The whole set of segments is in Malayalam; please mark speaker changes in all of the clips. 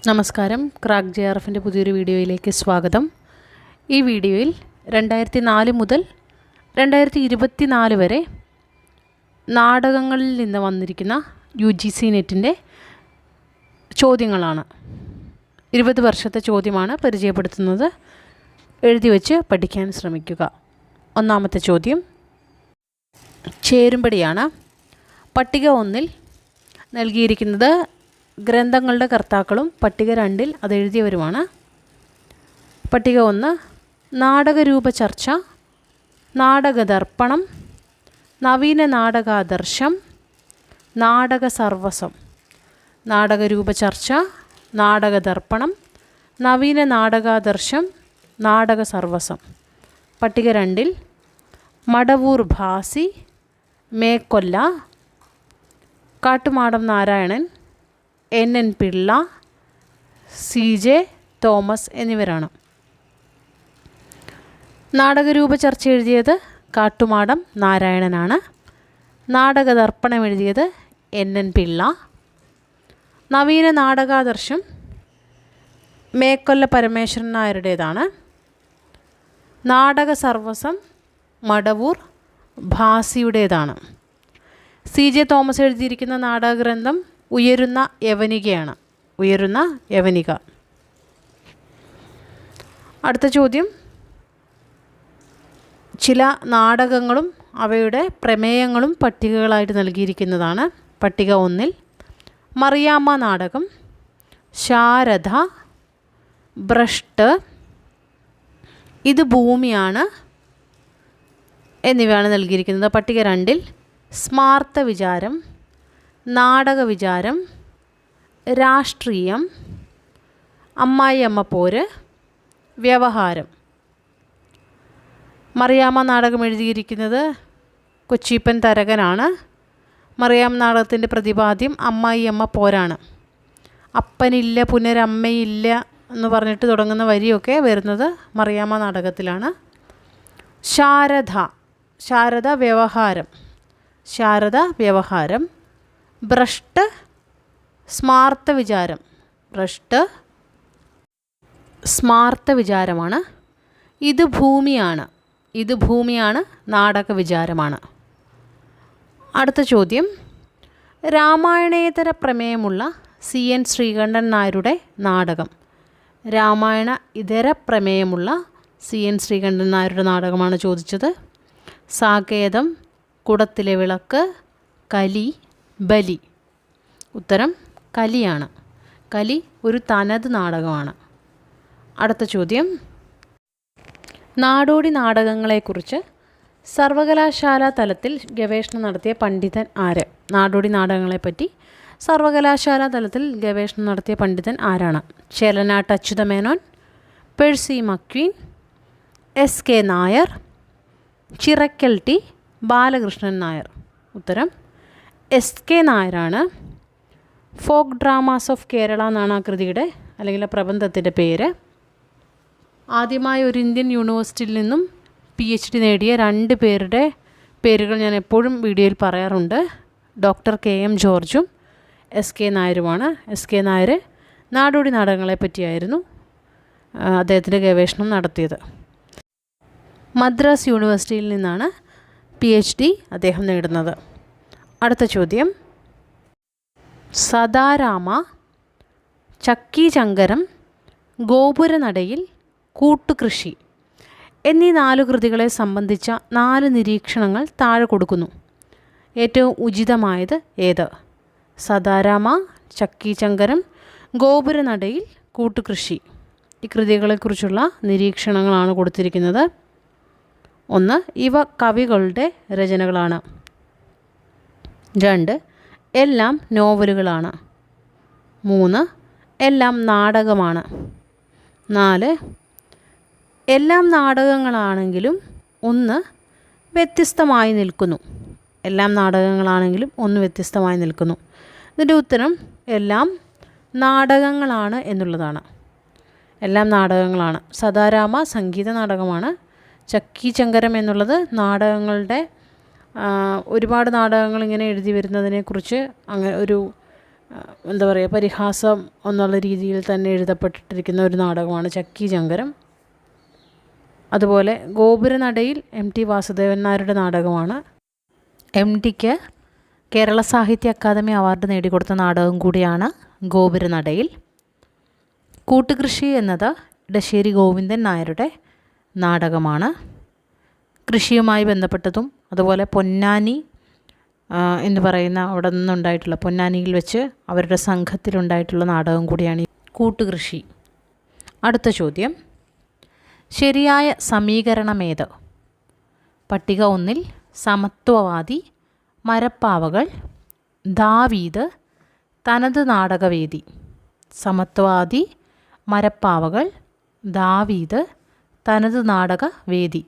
Speaker 1: നമസ്കാരം. ക്രാക്ക് JRFൻ്റെ പുതിയൊരു വീഡിയോയിലേക്ക് സ്വാഗതം. ഈ വീഡിയോയിൽ 2004 മുതൽ 2024 വരെ നാടകങ്ങളിൽ നിന്ന് വന്നിരിക്കുന്ന UGC നെറ്റിൻ്റെ ചോദ്യങ്ങളാണ്. 20 വർഷത്തെ ചോദ്യമാണ് പരിചയപ്പെടുത്തുന്നത്. എഴുതി വച്ച് പഠിക്കാൻ ശ്രമിക്കുക. ഒന്നാമത്തെ ചോദ്യം ചേരുംപടിയാണ്. പട്ടിക 1-ൽ നൽകിയിരിക്കുന്നത് ഗ്രന്ഥങ്ങളുടെ കർത്താക്കളും പട്ടിക 2-ൽ അതെഴുതിയവരുമാണ്. പട്ടിക 1 നാടകരൂപ ചർച്ച, നാടകദർപ്പണം, നവീന നാടകാദർശം, നാടക സർവസം. നാടകരൂപ ചർച്ച, നാടകദർപ്പണം, നവീന നാടകാദർശം, നാടക സർവസം. പട്ടിക 2-ൽ മടവൂർ ഭാസി, മേക്കൊല്ല, കാട്ടുമാടം നാരായണൻ, NN പിള്ള, CJ തോമസ് എന്നിവരാണ്. നാടകരൂപ ചർച്ച എഴുതിയത് കാട്ടുമാടം നാരായണനാണ്. നാടകദർപ്പണം എഴുതിയത് NN പിള്ള. നവീന നാടകാദർശം മേക്കൊല്ല പരമേശ്വരൻ നായരുടേതാണ്. നാടക സർവസം മടവൂർ ഭാസിയുടേതാണ്. CJ തോമസ് എഴുതിയിരിക്കുന്ന നാടകഗ്രന്ഥം ഉയരുന്ന യവനികയാണ്. ഉയരുന്ന യവനിക. അടുത്ത ചോദ്യം ചില നാടകങ്ങളും അവയുടെ പ്രമേയങ്ങളും പട്ടികകളായിട്ട് നൽകിയിരിക്കുന്നതാണ്. പട്ടിക 1-ൽ മറിയാമ്മ നാടകം, ശാരദ, ഭ്രഷ്ട്, ഇത് ഭൂമിയാണ് എന്നിവയാണ് നൽകിയിരിക്കുന്നത്. പട്ടിക 2-ൽ സ്മാർത്ത വിചാരം, നാടക വിചാരം, രാഷ്ട്രീയം, അമ്മായിയമ്മ പോര്, വ്യവഹാരം. മറിയാമ്മ നാടകം എഴുതിയിരിക്കുന്നത് കൊച്ചിപ്പൻ തരകനാണ്. മറിയാമ്മ നാടകത്തിൻ്റെ പ്രതിപാദ്യം അമ്മായിയമ്മ പോരാണ്. അപ്പനില്ല പുനരമ്മയില്ല എന്ന് പറഞ്ഞിട്ട് തുടങ്ങുന്ന വരിയൊക്കെ വരുന്നത് മറിയാമ്മ നാടകത്തിലാണ്. ശാരദ വ്യവഹാരം. ശാരദ വ്യവഹാരം. ഭ്രഷ്ട് സ്മാർത്ത വിചാരം. ഭ്രഷ്ട് സ്മാർത്ത വിചാരമാണ്. ഇത് ഭൂമിയാണ്. ഇത് ഭൂമിയാണ് നാടക വിചാരമാണ്. അടുത്ത ചോദ്യം രാമായണേതര പ്രമേയമുള്ള CN ശ്രീകണ്ഠൻ നായരുടെ നാടകം. രാമായണ ഇതര പ്രമേയമുള്ള CN ശ്രീകണ്ഠൻ നായരുടെ നാടകമാണ് ചോദിച്ചത്. സാകേതം, കുടത്തിലെ വിളക്ക്, കലി, ബലി. ഉത്തരം കലിയാണ്. കലി ഒരു തനത് നാടകമാണ്. അടുത്ത ചോദ്യം നാടോടി നാടകങ്ങളെക്കുറിച്ച് സർവകലാശാല തലത്തിൽ ഗവേഷണം നടത്തിയ പണ്ഡിതൻ ആര്? നാടോടി നാടകങ്ങളെപ്പറ്റി സർവകലാശാല തലത്തിൽ ഗവേഷണം നടത്തിയ പണ്ഡിതൻ ആരാണ്? Chelanat Achuthamenon, Percy McQueen, SK Nair, Chirakkal T Balakrishnan Nair. ഉത്തരം SK നായരാണ്. ഫോക്ക് ഡ്രാമാസ് ഓഫ് കേരള എന്നാണ് ആ കൃതിയുടെ അല്ലെങ്കിൽ ആ പ്രബന്ധത്തിൻ്റെ പേര്. ആദ്യമായി ഒരു ഇന്ത്യൻ യൂണിവേഴ്സിറ്റിയിൽ നിന്നും PhD നേടിയ 2 പേരുടെ പേരുകൾ ഞാൻ എപ്പോഴും വീഡിയോയിൽ പറയാറുണ്ട്. ഡോക്ടർ KM ജോർജും SK നായരുമാണ്. SK നായർ നാടോടി നാടകങ്ങളെ പറ്റിയായിരുന്നു അദ്ദേഹത്തിൻ്റെ ഗവേഷണം നടത്തിയത്. മദ്രാസ് യൂണിവേഴ്സിറ്റിയിൽ നിന്നാണ് PhD അദ്ദേഹം നേടുന്നത്. അടുത്ത ചോദ്യം സദാരാമ, ചക്കീചങ്കരം, ഗോപുരനടയിൽ, കൂട്ടുകൃഷി എന്നീ 4 കൃതികളെ സംബന്ധിച്ച 4 നിരീക്ഷണങ്ങൾ താഴെ കൊടുക്കുന്നു. ഏറ്റവും ഉചിതമായത് ഏത്? സദാരാമ, ചക്കീചങ്കരം, ഗോപുരനടയിൽ, കൂട്ടുകൃഷി. ഈ കൃതികളെക്കുറിച്ചുള്ള നിരീക്ഷണങ്ങളാണ് കൊടുത്തിരിക്കുന്നത്. 1 ഇവ കവികളുടെ രചനകളാണ്. 2 എല്ലാം നോവലുകളാണ്. 3 എല്ലാം നാടകമാണ്. 4 എല്ലാം നാടകങ്ങളാണെങ്കിലും ഒന്ന് വ്യത്യസ്തമായി നിൽക്കുന്നു. എല്ലാം നാടകങ്ങളാണെങ്കിലും ഒന്ന് വ്യത്യസ്തമായി നിൽക്കുന്നു. ഇതിൻ്റെ ഉത്തരം എല്ലാം നാടകങ്ങളാണ് എന്നുള്ളതാണ്. എല്ലാം നാടകങ്ങളാണ്. സദാരാമ സംഗീത നാടകമാണ്. ചക്കീചങ്കരം എന്നുള്ളത് നാടകങ്ങളുടെ ഒരുപാട് നാടകങ്ങൾ ഇങ്ങനെ എഴുതി വരുന്നതിനെക്കുറിച്ച് അങ്ങനെ ഒരു എന്താ പറയുക, പരിഹാസം എന്നുള്ള രീതിയിൽ തന്നെ എഴുതപ്പെട്ടിരിക്കുന്ന ഒരു നാടകമാണ് ചക്കിചങ്കരം. അതുപോലെ ഗോപുരനടയിൽ MT വാസുദേവൻ നായരുടെ നാടകമാണ്. MTക്ക് കേരള സാഹിത്യ അക്കാദമി അവാർഡ് നേടിക്കൊടുത്ത നാടകം കൂടിയാണ് ഗോപുരനടയിൽ. കൂട്ടുകൃഷി എന്നത് ഇടശ്ശേരി ഗോവിന്ദൻ നായരുടെ നാടകമാണ്. കൃഷിയുമായി ബന്ധപ്പെട്ടതും അതുപോലെ പൊന്നാനി എന്ന് പറയുന്ന അവിടെ നിന്നുണ്ടായിട്ടുള്ള, പൊന്നാനിയിൽ വെച്ച് അവരുടെ സംഘത്തിലുണ്ടായിട്ടുള്ള നാടകം കൂടിയാണ് ഈ കൂട്ടുകൃഷി. അടുത്ത ചോദ്യം, ശരിയായ സമീകരണമേത്? പട്ടിക 1 സമത്വവാദി, മരപ്പാവകൾ, ദാവീദ്, തനത് നാടകവേദി. സമത്വവാദി, മരപ്പാവകൾ, ദാവീദ്, തനത് നാടകവേദി.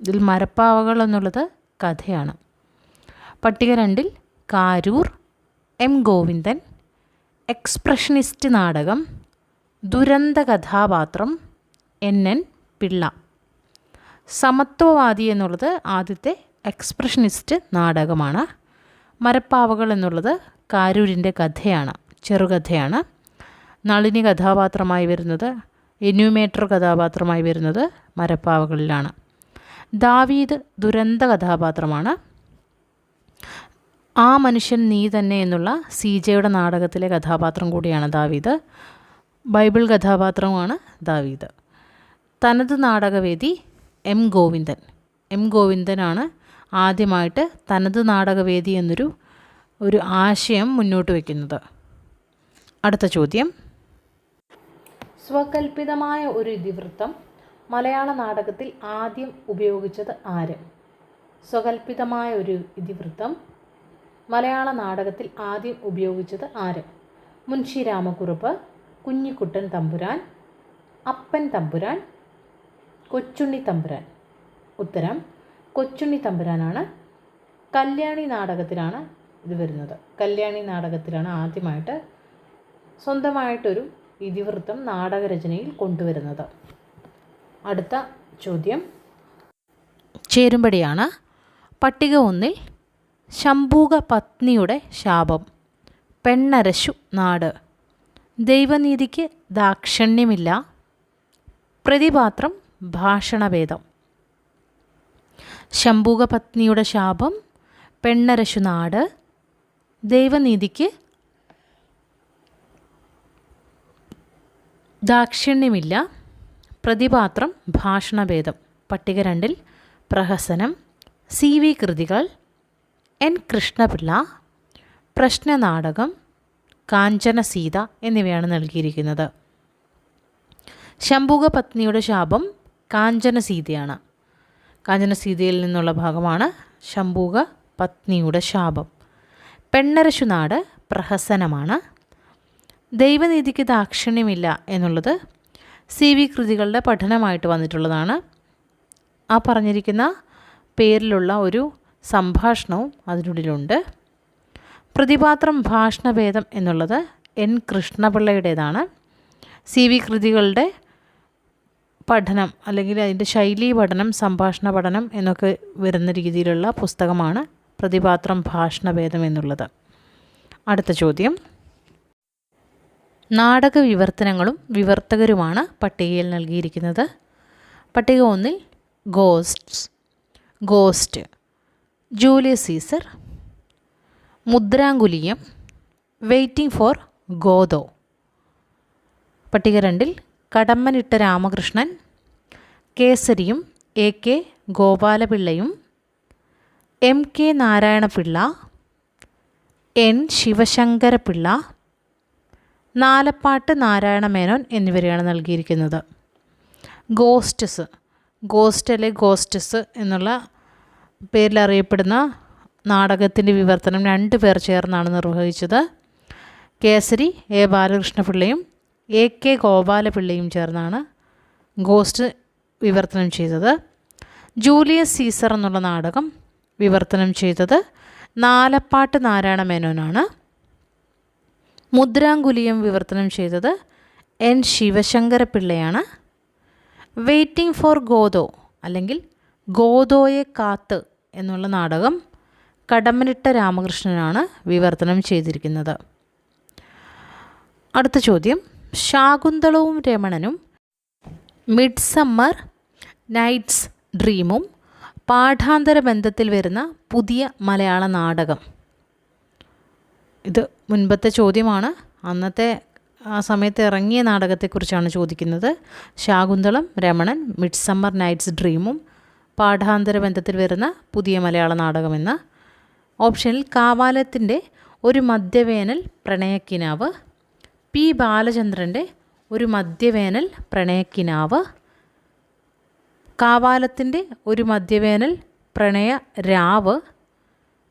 Speaker 1: ഇതിൽ മരപ്പാവകൾ എന്നുള്ളത് കഥയാണ്. പട്ടിക 2 കാരൂർ, M ഗോവിന്ദൻ, എക്സ്പ്രഷനിസ്റ്റ് നാടകം, ദുരന്ത കഥാപാത്രം, NN പിള്ള. സമത്വവാദി എന്നുള്ളത് ആദ്യത്തെ എക്സ്പ്രഷനിസ്റ്റ് നാടകമാണ്. മരപ്പാവകൾ എന്നുള്ളത് കാരൂരിൻ്റെ കഥയാണ്, ചെറുകഥയാണ്. നളിനി കഥാപാത്രമായി വരുന്നത്, എന്യൂമേറ്റർ കഥാപാത്രമായി വരുന്നത് മരപ്പാവകളിലാണ്. ദാവീദ് ദുരന്ത കഥാപാത്രമാണ്. ആ മനുഷ്യൻ നീ തന്നെ എന്നുള്ള CJയുടെ നാടകത്തിലെ കഥാപാത്രം കൂടിയാണ് ദാവീദ്. ബൈബിൾ കഥാപാത്രമാണ് ദാവീദ്. തനത് നാടകവേദി M ഗോവിന്ദൻ. M ഗോവിന്ദനാണ് ആദ്യമായിട്ട് തനത് നാടകവേദി എന്നൊരു ആശയം മുന്നോട്ട് വയ്ക്കുന്നത്. അടുത്ത ചോദ്യം, സ്വകൽപ്പിതമായ ഒരു ഇതിവൃത്തം മലയാള നാടകത്തിൽ ആദ്യം ഉപയോഗിച്ചത് ആര്? സ്വകൽപ്പിതമായ ഒരു ഇതിവൃത്തം മലയാള നാടകത്തിൽ ആദ്യം ഉപയോഗിച്ചത് ആര്? മുൻഷി രാമക്കുറുപ്പ്, കുഞ്ഞിക്കുട്ടൻ തമ്പുരാൻ, അപ്പൻ തമ്പുരാൻ, കൊച്ചുണ്ണി തമ്പുരാൻ. ഉത്തരം കൊച്ചുണ്ണി തമ്പുരാനാണ്. കല്യാണി നാടകത്തിലാണ് ഇത് വരുന്നത്. കല്യാണി നാടകത്തിലാണ് ആദ്യമായിട്ട് സ്വന്തമായിട്ടൊരു ഇതിവൃത്തം നാടകരചനയിൽ കൊണ്ടുവരുന്നത്. അടുത്ത ചോദ്യം ചേരുംപടിയാണ്. പട്ടിക 1 ശംഭൂക പത്നിയുടെ ശാപം, പെണ്ണരശു നാട്, ദൈവനീതിക്ക് ദാക്ഷിണ്യമില്ല, പ്രതിപാത്രം ഭാഷണഭേദം. ശംഭൂക പത്നിയുടെ ശാപം, പെണ്ണരശു നാട്, ദൈവനീതിക്ക് ദാക്ഷിണ്യമില്ല, പ്രതിപാത്രം ഭാഷണഭേദം. പട്ടിക 2 പ്രഹസനം, CV കൃതികൾ, N കൃഷ്ണപിള്ള, പ്രശ്നനാടകം, കാഞ്ചന സീത എന്നിവയാണ് നൽകിയിരിക്കുന്നത്. ശംഭൂക പത്നിയുടെ ശാപം കാഞ്ചന സീതയാണ്. കാഞ്ചന സീതയിൽ നിന്നുള്ള ഭാഗമാണ് ശംഭൂക പത്നിയുടെ ശാപം. പെണ്ണരശു നാട് പ്രഹസനമാണ്. ദൈവനീതിക്ക് ദാക്ഷിണ്യമില്ല എന്നുള്ളത് CV കൃതികളുടെ പഠനമായിട്ട് വന്നിട്ടുള്ളതാണ്. ആ പറഞ്ഞിരിക്കുന്ന പേരിലുള്ള ഒരു സംഭാഷണവും അതിനുള്ളിലുണ്ട്. പ്രതിപാത്രം ഭാഷണഭേദം എന്നുള്ളത് N കൃഷ്ണപിള്ളയുടേതാണ്. CV കൃതികളുടെ പഠനം അല്ലെങ്കിൽ അതിൻ്റെ ശൈലീ പഠനം, സംഭാഷണ പഠനം എന്നൊക്കെ വരുന്ന രീതിയിലുള്ള പുസ്തകമാണ് പ്രതിപാത്രം ഭാഷണഭേദം എന്നുള്ളത്. അടുത്ത ചോദ്യം, നാടക വിവർത്തനങ്ങളും വിവർത്തകരുമാണ് പട്ടികയിൽ നൽകിയിരിക്കുന്നത്. പട്ടിക 1 Ghost, Julius Caesar, Mudranguliyam, waiting for Godot. പട്ടിക 2 Kadammanitta Ramakrishnan, കേസരിയും AK ഗോപാലപിള്ളയും, MK Narayana Pillai, N Sivasankara Pillai, Nalappat Narayana Menon എന്നിവരെയാണ് നൽകിയിരിക്കുന്നത്. ഗോസ്റ്റ് ഗോസ്റ്റസ് എന്നുള്ള പേരിൽ അറിയപ്പെടുന്ന നാടകത്തിൻ്റെ വിവർത്തനം 2 പേർ ചേർന്നാണ് നിർവഹിച്ചത്. കേസരി A ബാലകൃഷ്ണപിള്ളയും AK ഗോപാലപിള്ളയും ചേർന്നാണ് ഗോസ്റ്റ് വിവർത്തനം ചെയ്തത്. ജൂലിയസ് സീസർ എന്നുള്ള നാടകം വിവർത്തനം ചെയ്തത് നാലപ്പാട്ട് നാരായണ മേനോനാണ്. മുദ്രാങ്കുലിയം വിവർത്തനം ചെയ്തത് N ശിവശങ്കരപിള്ളയാണ്. വെയ്റ്റിംഗ് ഫോർ ഗോദോ അല്ലെങ്കിൽ ഗോദോയെ കാത്ത് എന്നുള്ള നാടകം കടമ്മനിട്ട രാമകൃഷ്ണനാണ് വിവർത്തനം ചെയ്തിരിക്കുന്നത്. അടുത്ത ചോദ്യം, ശാകുന്തളവും രമണനും മിഡ്സമ്മർ നൈറ്റ്സ് ഡ്രീമും പാഠാന്തര ബന്ധത്തിൽ വരുന്ന പുതിയ മലയാള നാടകം. ഇത് മുൻപത്തെ ചോദ്യമാണ്. അന്നത്തെ ആ സമയത്ത് ഇറങ്ങിയ നാടകത്തെക്കുറിച്ചാണ് ചോദിക്കുന്നത്. ശാകുന്തളം, രമണൻ, മിഡ്സമ്മർ നൈറ്റ്സ് ഡ്രീമും പാഠാന്തര ബന്ധത്തിൽ വരുന്ന പുതിയ മലയാള നാടകമെന്ന്. ഓപ്ഷനിൽ കാവാലത്തിൻ്റെ ഒരു മധ്യവേനൽ പ്രണയക്കിനാവ്, പി ബാലചന്ദ്രൻ്റെ ഒരു മധ്യവേനൽ പ്രണയക്കിനാവ്, കാവാലത്തിൻ്റെ ഒരു മധ്യവേനൽ പ്രണയ രാവ്,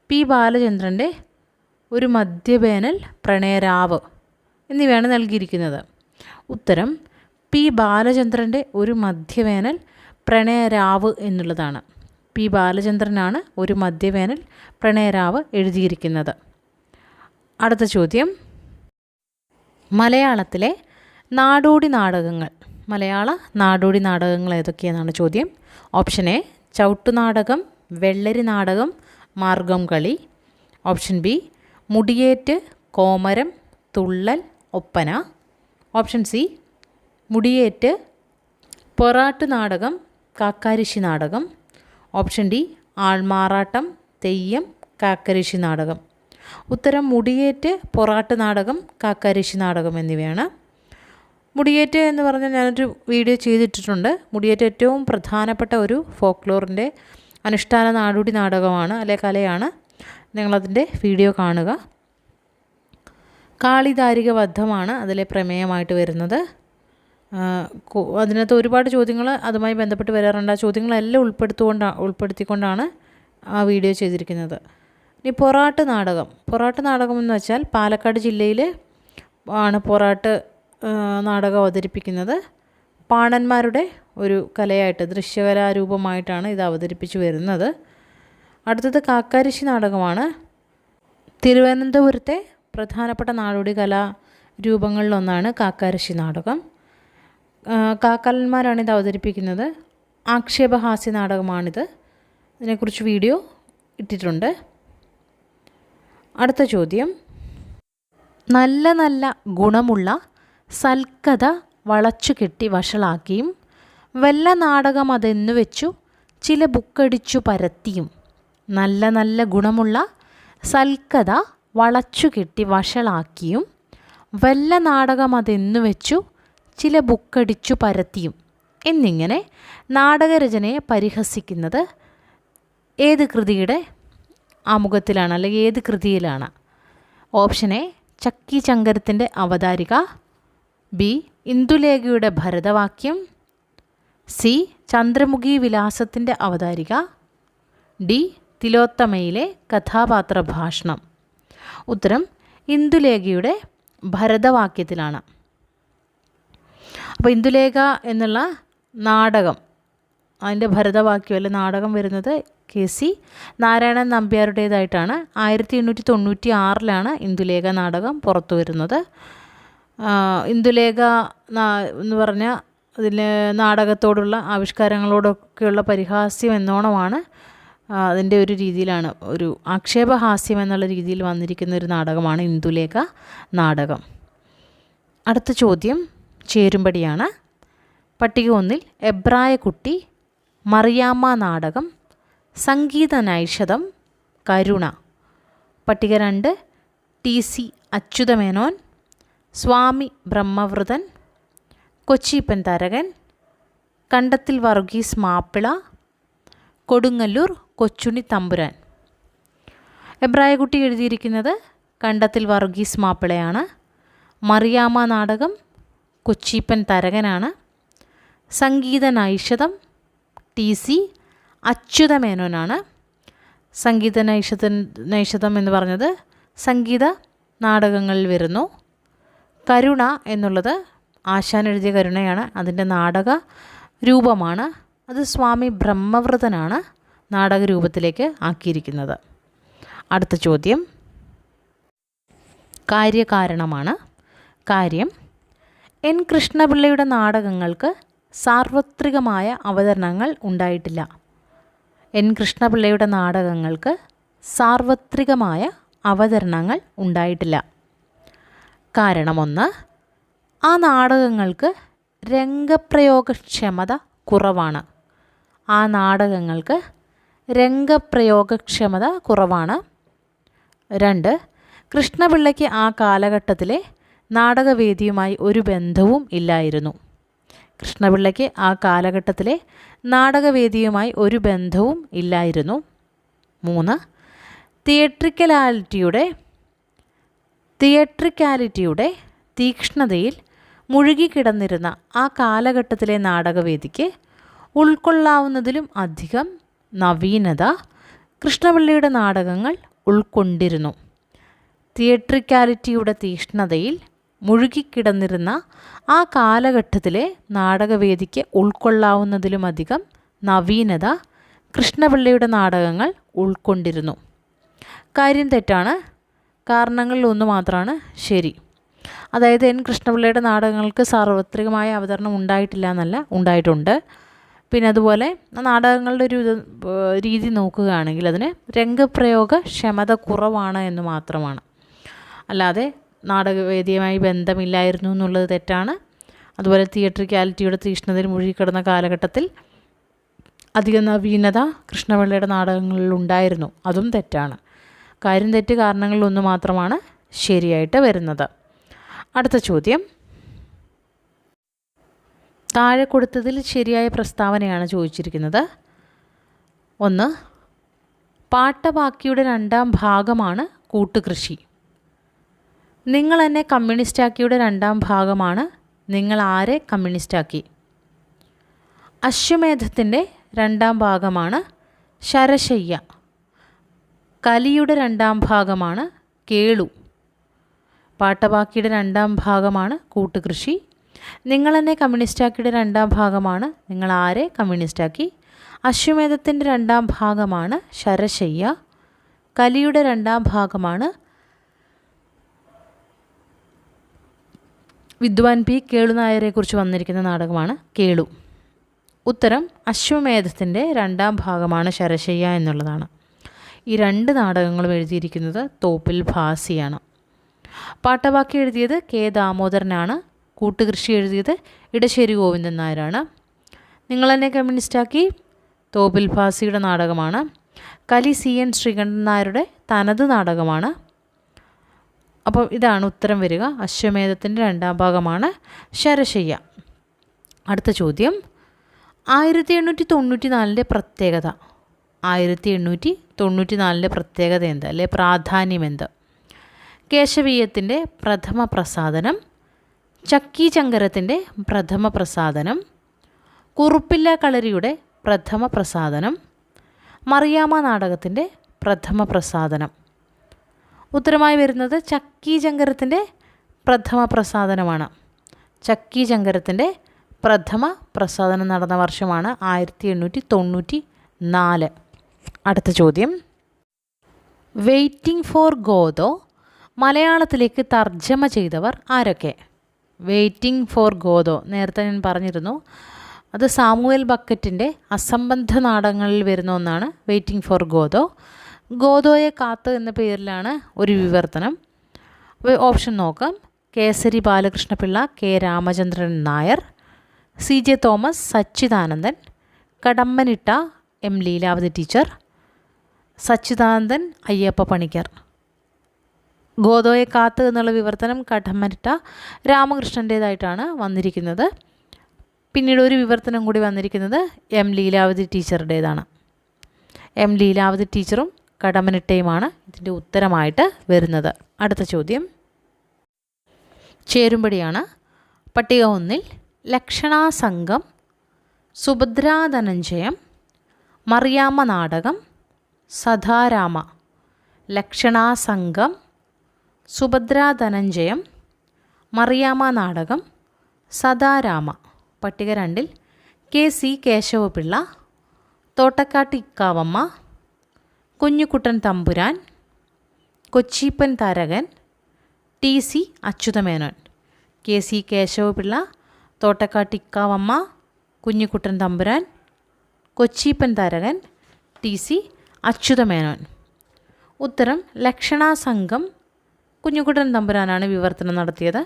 Speaker 1: പി ബാലചന്ദ്രൻ്റെ ഒരു മധ്യവേനൽ പ്രണയരാവ് എന്നിവയാണ് നൽകിയിരിക്കുന്നത്. ഉത്തരം പി ബാലചന്ദ്രൻ്റെ ഒരു മധ്യവേനൽ പ്രണയരാവ് എന്നുള്ളതാണ്. പി ബാലചന്ദ്രനാണ് ഒരു മധ്യവേനൽ പ്രണയരാവ് എഴുതിയിരിക്കുന്നത്. അടുത്ത ചോദ്യം, മലയാളത്തിലെ നാടോടി നാടകങ്ങൾ, മലയാള നാടോടി നാടകങ്ങൾ ഏതൊക്കെയെന്നാണ് ചോദ്യം. ഓപ്ഷൻ എ ചവിട്ടുനാടകം, വെള്ളരി നാടകം, മാർഗം കളി. ഓപ്ഷൻ ബി മുടിയേറ്റ്, കോമരം, തുള്ളൽ, ഒപ്പന. ഓപ്ഷൻ സി മുടിയേറ്റ്, പൊറാട്ട് നാടകം, കാക്കാരിശി നാടകം. ഓപ്ഷൻ ഡി ആൾമാറാട്ടം, തെയ്യം, കാക്കരിശി നാടകം. ഉത്തരം മുടിയേറ്റ്, പൊറാട്ട് നാടകം, കാക്കാരിശി നാടകം എന്നിവയാണ്. മുടിയേറ്റ് എന്ന് പറഞ്ഞാൽ ഞാനൊരു വീഡിയോ ചെയ്തിട്ടിട്ടുണ്ട്. മുടിയേറ്റ് ഏറ്റവും പ്രധാനപ്പെട്ട ഒരു ഫോക്ലോറിൻ്റെ അനുഷ്ഠാന നാടോടി നാടകമാണ്, അല്ലെ കലയാണ്. നിങ്ങളതിൻ്റെ വീഡിയോ കാണുക. കാളിദാരിക വധമാണ് അതിലെ പ്രമേയമായിട്ട് വരുന്നത്. അതിനകത്ത് ഒരുപാട് ചോദ്യങ്ങൾ അതുമായി ബന്ധപ്പെട്ട് വരാറുണ്ട്. ആ ചോദ്യങ്ങളെല്ലാം ഉൾപ്പെടുത്തിക്കൊണ്ടാണ് ആ വീഡിയോ ചെയ്തിരിക്കുന്നത്. ഇനി പൊറാട്ട് നാടകം. പൊറാട്ട് നാടകം എന്ന് വെച്ചാൽ പാലക്കാട് ജില്ലയിൽ ആണ് പൊറാട്ട് നാടകം അവതരിപ്പിക്കുന്നത്. പാണന്മാരുടെ ഒരു കലയായിട്ട്, ദൃശ്യകലാരൂപമായിട്ടാണ് ഇത് അവതരിപ്പിച്ചു വരുന്നത്. അടുത്തത് കാക്കാരിശി നാടകമാണ്. തിരുവനന്തപുരത്തെ പ്രധാനപ്പെട്ട നാടോടി കലാരൂപങ്ങളിലൊന്നാണ് കാക്കാരിശി നാടകം. കാക്കാലന്മാരാണ് ഇത് അവതരിപ്പിക്കുന്നത്. ആക്ഷേപഹാസ്യ നാടകമാണിത്. ഇതിനെക്കുറിച്ച് വീഡിയോ ഇട്ടിട്ടുണ്ട്. അടുത്ത ചോദ്യം, നല്ല നല്ല ഗുണമുള്ള സൽക്കഥ വളച്ചുകെട്ടി വഷളാക്കിയും വല്ല നാടകം അതെന്നു വെച്ചു ചില ബുക്കടിച്ചു പരത്തിയും. നല്ല നല്ല ഗുണമുള്ള സൽക്കഥ വളച്ചുകെട്ടി വഷളാക്കിയും വല്ല നാടകം അതെന്നു വെച്ചു ചില ബുക്കടിച്ചു പരത്തിയും എന്നിങ്ങനെ നാടകരചനയെ പരിഹസിക്കുന്നത് ഏത് കൃതിയുടെ ആമുഖത്തിലാണ്, അല്ലെങ്കിൽ ഏത് കൃതിയിലാണ്? ഓപ്ഷൻ എ ചക്കി ചങ്കരത്തിൻ്റെ അവതാരിക, ബി ഇന്ദുലേഖയുടെ ഭരതവാക്യം, സി ചന്ദ്രമുഖി വിലാസത്തിൻ്റെ അവതാരിക, ഡി തിലോത്തമയിലെ കഥാപാത്ര ഭാഷണം. ഉത്തരം ഇന്ദുലേഖയുടെ ഭരതവാക്യത്തിലാണ്. അപ്പോൾ ഇന്ദുലേഖ എന്നുള്ള നാടകം, അതിൻ്റെ ഭരതവാക്യം അല്ലെ നാടകം വരുന്നത് KC നാരായണൻ നമ്പ്യാരുടേതായിട്ടാണ്. 1896 ഇന്ദുലേഖ നാടകം പുറത്തു വരുന്നത്. ഇന്ദുലേഖ എന്ന് പറഞ്ഞാൽ അതിൽ നാടകത്തോടുള്ള ആവിഷ്കാരങ്ങളോടൊക്കെയുള്ള പരിഹാസ്യം എന്നോണമാണ്. അതിൻ്റെ ഒരു രീതിയിലാണ്, ഒരു ആക്ഷേപഹാസ്യം എന്നുള്ള രീതിയിൽ വന്നിരിക്കുന്ന ഒരു നാടകമാണ് ഇന്ദുലേഖ നാടകം. അടുത്ത ചോദ്യം ചേരുംപടിയാണ്. പട്ടിക 1 എബ്രായക്കുട്ടി, മറിയാമ്മ നാടകം, സംഗീത നൈഷധം, കരുണ. പട്ടിക 2 TC അച്യുതമേനോൻ, സ്വാമി ബ്രഹ്മവൃതൻ, കൊച്ചിപ്പൻ തരകൻ, കണ്ടത്തിൽ വർഗീസ് മാപ്പിള, കൊടുങ്ങല്ലൂർ കൊച്ചുണ്ണി തമ്പുരാൻ. എബ്രായക്കുട്ടി എഴുതിയിരിക്കുന്നത് കണ്ടത്തിൽ വർഗീസ് മാപ്പിളയാണ്. മറിയാമ്മ നാടകം കൊച്ചിപ്പൻ തരകനാണ്. സംഗീത നൈഷധം TC അച്യുതമേനോനാണ്. സംഗീത നൈഷധം എന്ന് പറഞ്ഞത് സംഗീത നാടകങ്ങളിൽ വരുന്നു. കരുണ എന്നുള്ളത് ആശാൻ എഴുതിയ കരുണയാണ്, അതിൻ്റെ നാടക രൂപമാണ്. അത് സ്വാമി ബ്രഹ്മവൃതനാണ് നാടകരൂപത്തിലേക്ക് ആക്കിയിരിക്കുന്നത്. അടുത്ത ചോദ്യം കാര്യകാരണമാണ്. കാര്യം, N കൃഷ്ണപിള്ളയുടെ നാടകങ്ങൾക്ക് സാർവത്രികമായ അവതരണങ്ങൾ ഉണ്ടായിട്ടില്ല. N കൃഷ്ണപിള്ളയുടെ നാടകങ്ങൾക്ക് സാർവത്രികമായ അവതരണങ്ങൾ ഉണ്ടായിട്ടില്ല. കാരണം 1 ആ നാടകങ്ങൾക്ക് രംഗപ്രയോഗക്ഷമത കുറവാണ്. ആ നാടകങ്ങൾക്ക് രംഗപ്രയോഗക്ഷമത കുറവാണ്. 2. കൃഷ്ണപിള്ളയ്ക്ക് ആ കാലഘട്ടത്തിലെ നാടകവേദിയുമായി ഒരു ബന്ധവും ഇല്ലായിരുന്നു. കൃഷ്ണപിള്ളയ്ക്ക് ആ കാലഘട്ടത്തിലെ നാടകവേദിയുമായി ഒരു ബന്ധവും ഇല്ലായിരുന്നു. 3. തിയേട്രിക്കാലിറ്റിയുടെ തീക്ഷ്ണതയിൽ മുഴുകിക്കിടന്നിരുന്ന ആ കാലഘട്ടത്തിലെ നാടകവേദിക്ക് ഉൾക്കൊള്ളാവുന്നതിലും അധികം നവീനത കൃഷ്ണപിള്ളയുടെ നാടകങ്ങൾ ഉൾക്കൊണ്ടിരുന്നു. തിയേട്രിക്കാലിറ്റിയുടെ തീക്ഷ്ണതയിൽ മുഴുകിക്കിടന്നിരുന്ന ആ കാലഘട്ടത്തിലെ നാടകവേദിക്ക് ഉൾക്കൊള്ളാവുന്നതിലുമധികം നവീനത കൃഷ്ണപിള്ളയുടെ നാടകങ്ങൾ ഉൾക്കൊണ്ടിരുന്നു. കാര്യം തെറ്റാണ്. കാരണങ്ങളിൽ ഒന്ന് മാത്രമാണ് ശരി. അതായത് എൻ കൃഷ്ണപിള്ളയുടെ നാടകങ്ങൾക്ക് സാർവത്രികമായ അവതരണം ഉണ്ടായിട്ടില്ല എന്നല്ല, ഉണ്ടായിട്ടുണ്ട്. പിന്നെ അതുപോലെ നാടകങ്ങളുടെ ഒരു രീതി നോക്കുകയാണെങ്കിൽ അതിന് രംഗപ്രയോഗ ക്ഷമത കുറവാണ് എന്ന് മാത്രമാണ്. അല്ലാതെ നാടകവേദിയുമായി ബന്ധമില്ലായിരുന്നു എന്നുള്ളത് തെറ്റാണ്. അതുപോലെ തിയേട്രിക്കാലിറ്റിയുടെ തീക്ഷ്ണതയിൽ മുഴുകിക്കിടന്ന കാലഘട്ടത്തിൽ അധികം നവീനത കൃഷ്ണപിള്ളയുടെ നാടകങ്ങളിൽ ഉണ്ടായിരുന്നു, അതും തെറ്റാണ്. കാര്യം തെറ്റ് കാരണങ്ങളിൽ ഒന്ന് മാത്രമാണ് ശരിയായിട്ട് വരുന്നത്. അടുത്ത ചോദ്യം, താഴെ കൊടുത്തതിൽ ശരിയായ പ്രസ്താവനയാണ് ചോദിച്ചിരിക്കുന്നത്. 1. പാട്ടബാക്കിയുടെ 2ാം ഭാഗമാണ് കൂട്ടുകൃഷി. നിങ്ങൾ എന്നെ കമ്മ്യൂണിസ്റ്റാക്കിയുടെ 2ാം ഭാഗമാണ് നിങ്ങൾ ആരെ കമ്മ്യൂണിസ്റ്റാക്കി. അശ്വമേധത്തിൻ്റെ 2ാം ഭാഗമാണ് ശരശയ്യ. കലിയുടെ 2ാം ഭാഗമാണ് കേളു. പാട്ടബാക്കിയുടെ 2ാം ഭാഗമാണ് കൂട്ടുകൃഷി. നിങ്ങൾ എന്നെ കമ്മ്യൂണിസ്റ്റാക്കിയുടെ 2ാം ഭാഗമാണ് നിങ്ങൾ ആരെ കമ്മ്യൂണിസ്റ്റാക്കി. അശ്വമേധത്തിൻ്റെ 2ാം ഭാഗമാണ് ശരശയ്യ. കലിയുടെ 2ാം ഭാഗമാണ് വിദ്വാൻ പി കേളുനായരെക്കുറിച്ച് വന്നിരിക്കുന്ന നാടകമാണ് കേളു. ഉത്തരം അശ്വമേധത്തിൻ്റെ 2ാം ഭാഗമാണ് ശരശയ്യ എന്നുള്ളതാണ്. ഈ 2 നാടകങ്ങളും എഴുതിയിരിക്കുന്നത് തോപ്പിൽ ഭാസിയാണ്. പാട്ടബാക്കി എഴുതിയത് കെ ദാമോദരനാണ്. കൂട്ടുകൃഷി എഴുതിയത് ഇടശ്ശേരി ഗോവിന്ദൻ നായരാണ്. നിങ്ങളെന്നെ കമ്മ്യൂണിസ്റ്റാക്കി തോപ്പിൽ ഭാസിയുടെ നാടകമാണ്. കലി സി എൻ ശ്രീകണ്ഠൻ നായരുടെ തനത് നാടകമാണ്. അപ്പോൾ ഇതാണ് ഉത്തരം വരിക. അശ്വമേധത്തിൻ്റെ 2ാം ഭാഗമാണ് ശരശയ്യ. അടുത്ത ചോദ്യം, 1894 പ്രത്യേകത. 1894 പ്രത്യേകത എന്ത്, അല്ലെ പ്രാധാന്യം എന്ത്? കേശവീയത്തിൻ്റെ പ്രഥമ പ്രസാദനം, ചക്കി ചങ്കരത്തിൻ്റെ പ്രഥമ പ്രസാദനം, കുറുപ്പില്ല കളരിയുടെ പ്രഥമ പ്രസാദനം, മറിയാമ്മ നാടകത്തിൻ്റെ പ്രഥമ പ്രസാദനം. ഉത്തരമായി വരുന്നത് ചക്കി ചങ്കരത്തിൻ്റെ പ്രഥമ പ്രസാദനമാണ്. ചക്കി ചങ്കരത്തിൻ്റെ പ്രഥമ പ്രസാദനം നടന്ന വർഷമാണ് 1894. അടുത്ത ചോദ്യം, വെയ്റ്റിംഗ് ഫോർ ഗോദോ മലയാളത്തിലേക്ക് തർജ്ജമ ചെയ്തവർ ആരൊക്കെ? വെയ്റ്റിംഗ് ഫോർ ഗോദോ നേരത്തെ ഞാൻ പറഞ്ഞിരുന്നു, അത് സാമുവേൽ ബക്കറ്റിൻ്റെ അസംബന്ധ നാടകങ്ങളിൽ വരുന്ന ഒന്നാണ് വെയ്റ്റിംഗ് ഫോർ ഗോദോ. ഗോദോയെ കാത്ത് എന്ന പേരിലാണ് ഒരു വിവർത്തനം. ഓപ്ഷൻ നോക്കാം. Kesari Balakrishnapillai, K Ramachandran Nair, C J Thomas, Sachidanandan, Kadammanitta M Leelavathi teacher, Sachidanandan, Ayyappa Panicker. ഗോദോയെ കാത്ത് എന്നുള്ള വിവർത്തനം കടമ്പനിട്ട രാമകൃഷ്ണൻ്റേതായിട്ടാണ് വന്നിരിക്കുന്നത്. പിന്നീട് ഒരു വിവർത്തനം കൂടി വന്നിരിക്കുന്നത് എം ലീലാവതി ടീച്ചറുടേതാണ്. എം ലീലാവതി ടീച്ചറും കടമ്പനിട്ടയുമാണ് ഇതിൻ്റെ ഉത്തരമായിട്ട് വരുന്നത്. അടുത്ത ചോദ്യം ചേരുംപടിയാണ്. പട്ടിക 1 ലക്ഷണാസംഘം, സുഭദ്രാധനഞ്ജയം, മറിയാമ്മ നാടകം, സദാരാമ. ലക്ഷണാസംഘം, സുഭദ്രാധനഞ്ജയം, മറിയാമ്മ നാടകം, സദാരാമ. പട്ടിക 2 K C Kesavapillai, Thottakkattu Ikkavamma, Kunhikuttan Thampuran, Kochippan Tharakan, T C Achuthamenon. K C Kesavapillai, Thottakkattu Ikkavamma, Kunhikuttan Thampuran, Kochippan Tharakan, T C Achuthamenon. ഉത്തരം ലക്ഷണാസംഘം കുഞ്ഞുകുട്ടൻ തമ്പുരാനാണ് വിവർത്തനം നടത്തിയത്.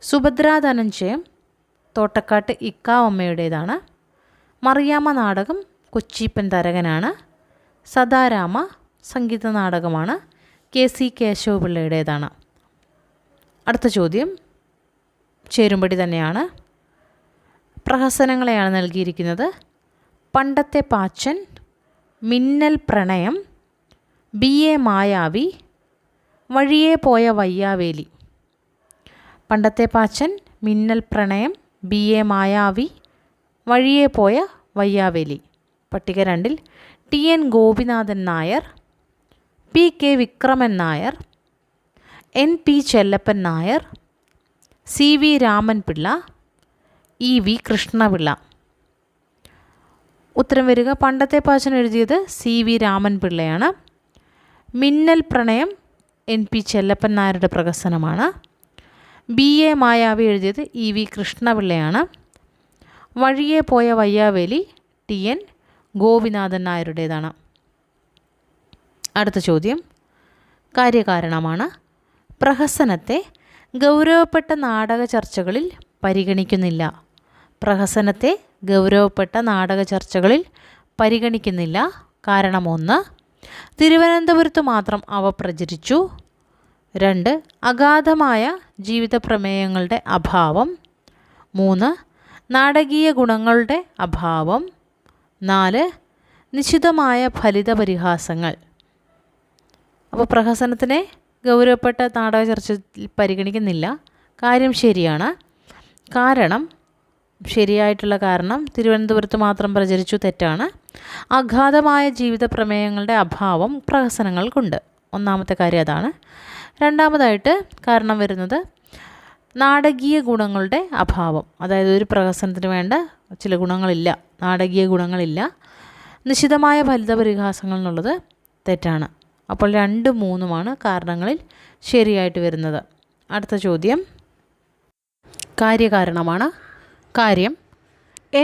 Speaker 1: സുഭദ്രാ ധനഞ്ജയം തോട്ടക്കാട്ട് ഇക്കാവമ്മയുടേതാണ്. മറിയാമ്മ നാടകം കൊച്ചിപ്പൻ തരകനാണ്. സദാരാമ സംഗീത നാടകമാണ്. KC കേശവപിള്ളയുടേതാണ്. അടുത്ത ചോദ്യം ചേരുംപടി തന്നെയാണ്. പ്രഹസനങ്ങളെയാണ് നൽകിയിരിക്കുന്നത്. പണ്ടത്തെ പാച്ചൻ, മിന്നൽ പ്രണയം, BA മായാവി, വഴിയേ പോയ വയ്യാവേലി. പണ്ടത്തെ പാച്ചൻ, മിന്നൽ പ്രണയം, BA മായാവി, വഴിയേ പോയ വയ്യാവേലി. പട്ടിക 2-ൽ TN Gopinathan Nair, PK Vikraman Nair, NP Chellappan Nair, CV Raman Pillai, EV Krishnapillai. ഉത്തരം വരിക പണ്ടത്തെ പാച്ചൻ എഴുതിയത് CV രാമൻപിള്ളയാണ്. മിന്നൽ പ്രണയം NP ചെല്ലപ്പൻ നായരുടെ പ്രഹസനമാണ്. BA മായാവി എഴുതിയത് EV കൃഷ്ണപിള്ളയാണ്. വഴിയേ പോയ വയ്യാവേലി TN ഗോപിനാഥൻ നായരുടേതാണ്. അടുത്ത ചോദ്യം കാര്യകാരണമാണ്. പ്രഹസനത്തെ ഗൗരവപ്പെട്ട നാടക ചർച്ചകളിൽ പരിഗണിക്കുന്നില്ല. പ്രഹസനത്തെ ഗൗരവപ്പെട്ട നാടക ചർച്ചകളിൽ പരിഗണിക്കുന്നില്ല. കാരണം 1, തിരുവനന്തപുരത്ത് മാത്രം അവ പ്രചരിച്ചു. 2, അഗാധമായ ജീവിത പ്രമേയങ്ങളുടെ അഭാവം. 3, നാടകീയ ഗുണങ്ങളുടെ അഭാവം. 4, നിശ്ചിതമായ ഫലിത പരിഹാസങ്ങൾ. അപ്പോൾ പ്രഹസനത്തിനെ ഗൗരവപ്പെട്ട നാടക ചർച്ചയിൽ പരിഗണിക്കുന്നില്ല. കാര്യം ശരിയാണ്. കാരണം ശരിയായിട്ടുള്ള കാരണം തിരുവനന്തപുരത്ത് മാത്രം പ്രചരിച്ചു തെറ്റാണ്. അഗാധമായ ജീവിത പ്രമേയങ്ങളുടെ അഭാവം പ്രഹസനങ്ങൾക്കുണ്ട്. ഒന്നാമത്തെ കാര്യം അതാണ്. രണ്ടാമതായിട്ട് കാരണം വരുന്നത് നാടകീയ ഗുണങ്ങളുടെ അഭാവം. അതായത് ഒരു പ്രഹസനത്തിന് വേണ്ട ചില ഗുണങ്ങളില്ല, നാടകീയ ഗുണങ്ങളില്ല. നിശ്ചിതമായ ഫലിത പരിഹാസങ്ങൾ എന്നുള്ളത് തെറ്റാണ്. അപ്പോൾ 2, 3 കാരണങ്ങളിൽ ശരിയായിട്ട് വരുന്നത്. അടുത്ത ചോദ്യം കാര്യകാരണമാണ്. കാര്യം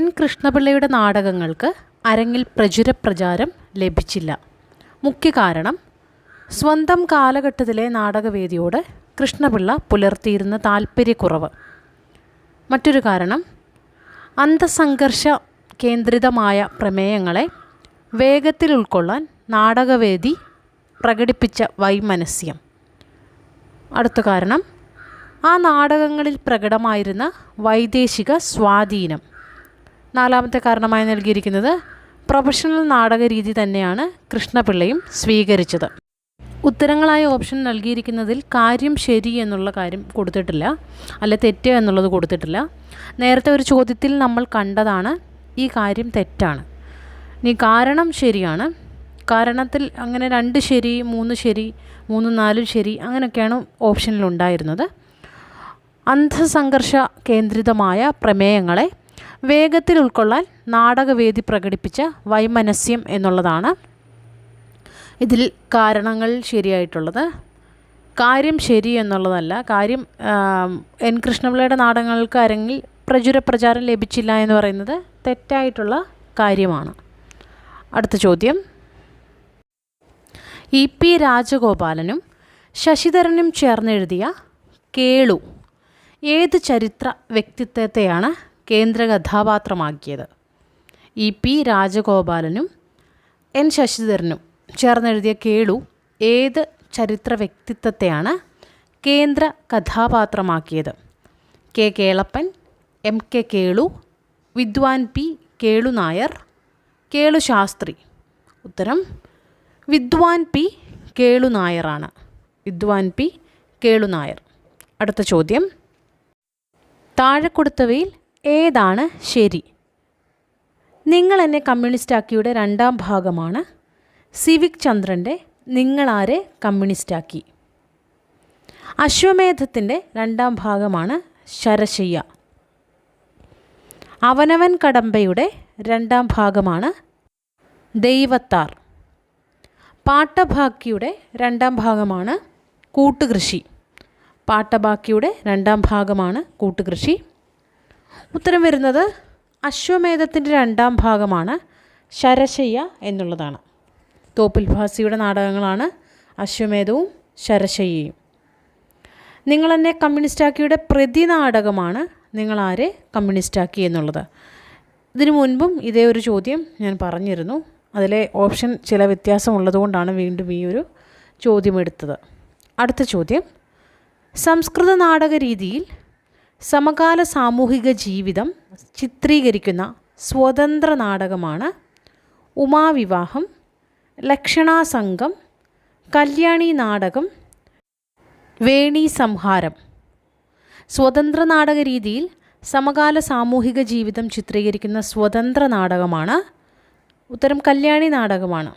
Speaker 1: N കൃഷ്ണപിള്ളയുടെ നാടകങ്ങൾക്ക് അരങ്ങിൽ പ്രചാരം ലഭിച്ചില്ല. മുഖ്യ കാരണം സ്വന്തം കാലഘട്ടത്തിലെ നാടകവേദിയോട് കൃഷ്ണപിള്ള പുലർത്തിയിരുന്ന താൽപ്പര്യക്കുറവ്. മറ്റൊരു കാരണം അന്തസംഘർഷ കേന്ദ്രിതമായ പ്രമേയങ്ങളെ വേഗത്തിൽ ഉൾക്കൊള്ളാൻ നാടകവേദി പ്രകടിപ്പിച്ച വൈമനസ്യം. അടുത്ത കാരണം ആ നാടകങ്ങളിൽ പ്രകടമായിരുന്ന വൈദേശിക സ്വാധീനം. നാലാമത്തെ കാരണമായി നൽകിയിരിക്കുന്നത് പ്രൊഫഷണൽ നാടക രീതി തന്നെയാണ് കൃഷ്ണപിള്ളയും സ്വീകരിച്ചത്. ഉത്തരങ്ങളായ ഓപ്ഷൻ നൽകിയിരിക്കുന്നതിൽ കാര്യം ശരി എന്നുള്ള കാര്യം കൊടുത്തിട്ടില്ല, അല്ല തെറ്റ് എന്നുള്ളത് കൊടുത്തിട്ടില്ല. നേരത്തെ ഒരു ചോദ്യത്തിൽ നമ്മൾ കണ്ടതാണ് ഈ കാര്യം തെറ്റാണ്. ഇനി കാരണം ശരിയാണ്. കാരണത്തിൽ അങ്ങനെ 2 ശരി, 3 ശരി, 3, 4 ശരി അങ്ങനെയൊക്കെയാണ് ഓപ്ഷനിലുണ്ടായിരുന്നത്. അന്തസംഘർഷ കേന്ദ്രിതമായ പ്രമേയങ്ങളെ വേഗത്തിൽ ഉൾക്കൊള്ളാൻ നാടകവേദി പ്രകടിപ്പിച്ച വൈമനസ്യം എന്നുള്ളതാണ് ഇതിൽ കാരണങ്ങൾ ശരിയായിട്ടുള്ളത്. കാര്യം ശരി എന്നുള്ളതല്ല. കാര്യം N കൃഷ്ണപിള്ളയുടെ നാടകങ്ങൾക്ക് അരങ്ങിൽ പ്രചാരം ലഭിച്ചില്ല എന്ന് പറയുന്നത് തെറ്റായിട്ടുള്ള കാര്യമാണ്. അടുത്ത ചോദ്യം EP രാജഗോപാലനും ശശിധരനും ചേർന്നെഴുതിയ കേളു ഏത് ചരിത്ര വ്യക്തിത്വത്തെയാണ് കേന്ദ്ര കഥാപാത്രമാക്കിയത്? EP രാജഗോപാലനും N ശശിധരനും ചേർന്നെഴുതിയ കേളു ഏത് ചരിത്ര വ്യക്തിത്വത്തെയാണ് കേന്ദ്ര കഥാപാത്രമാക്കിയത്? K കേളപ്പൻ, MK കേളു, വിദ്വാൻ P കേളു നായർ, കേളു ശാസ്ത്രി. ഉത്തരം വിദ്വാൻ P കേളു നായറാണ്. വിദ്വാൻ P കേളു നായർ. അടുത്ത ചോദ്യം താഴെ കൊടുത്തവയിൽ ഏതാണ് ശരി? നിങ്ങൾ എന്നെ കമ്മ്യൂണിസ്റ്റാക്കിയുടെ 2ാം ഭാഗമാണ് സിവിക് ചന്ദ്രൻ്റെ നിങ്ങളാരെ കമ്മ്യൂണിസ്റ്റാക്കി. അശ്വമേധത്തിൻ്റെ 2ാം ഭാഗമാണ് ശരശയ്യ. അവനവൻ കടമ്പയുടെ 2ാം ഭാഗമാണ് ദൈവത്താർ. പാട്ടബാക്കിയുടെ 2ാം ഭാഗമാണ് കൂട്ടുകൃഷി. പാട്ടബാക്കിയുടെ 2ാം ഭാഗമാണ് കൂട്ടുകൃഷി. ഉത്തരം വരുന്നത് അശ്വമേധത്തിൻ്റെ 2ാം ഭാഗമാണ് ശരശയ്യ എന്നുള്ളതാണ്. തോപ്പിൽ ഭാസിയുടെ നാടകങ്ങളാണ് അശ്വമേധവും ശരശയ്യയും. നിങ്ങളെന്നെ കമ്മ്യൂണിസ്റ്റാക്കിയുടെ പ്രതിനാടകമാണ് നിങ്ങളാരെ കമ്മ്യൂണിസ്റ്റാക്കി എന്നുള്ളത്. ഇതിനു മുൻപും ഇതേ ഒരു ചോദ്യം ഞാൻ പറഞ്ഞിരുന്നു. അതിലെ ഓപ്ഷൻ ചില വ്യത്യാസമുള്ളതുകൊണ്ടാണ് വീണ്ടും ഈ ഒരു ചോദ്യം എടുത്തത്. അടുത്ത ചോദ്യം, സംസ്കൃത നാടക രീതിയിൽ സമകാല സാമൂഹിക ജീവിതം ചിത്രീകരിക്കുന്ന സ്വതന്ത്ര നാടകമാണ് ഉമാവിവാഹം, ലക്ഷണാസംഗം, കല്യാണി നാടകം, വേണി സംഹാരം. സ്വതന്ത്ര നാടക രീതിയിൽ സമകാല സാമൂഹിക ജീവിതം ചിത്രീകരിക്കുന്ന സ്വതന്ത്ര നാടകമാണ്. ഉത്തരം കല്യാണി നാടകമാണ്.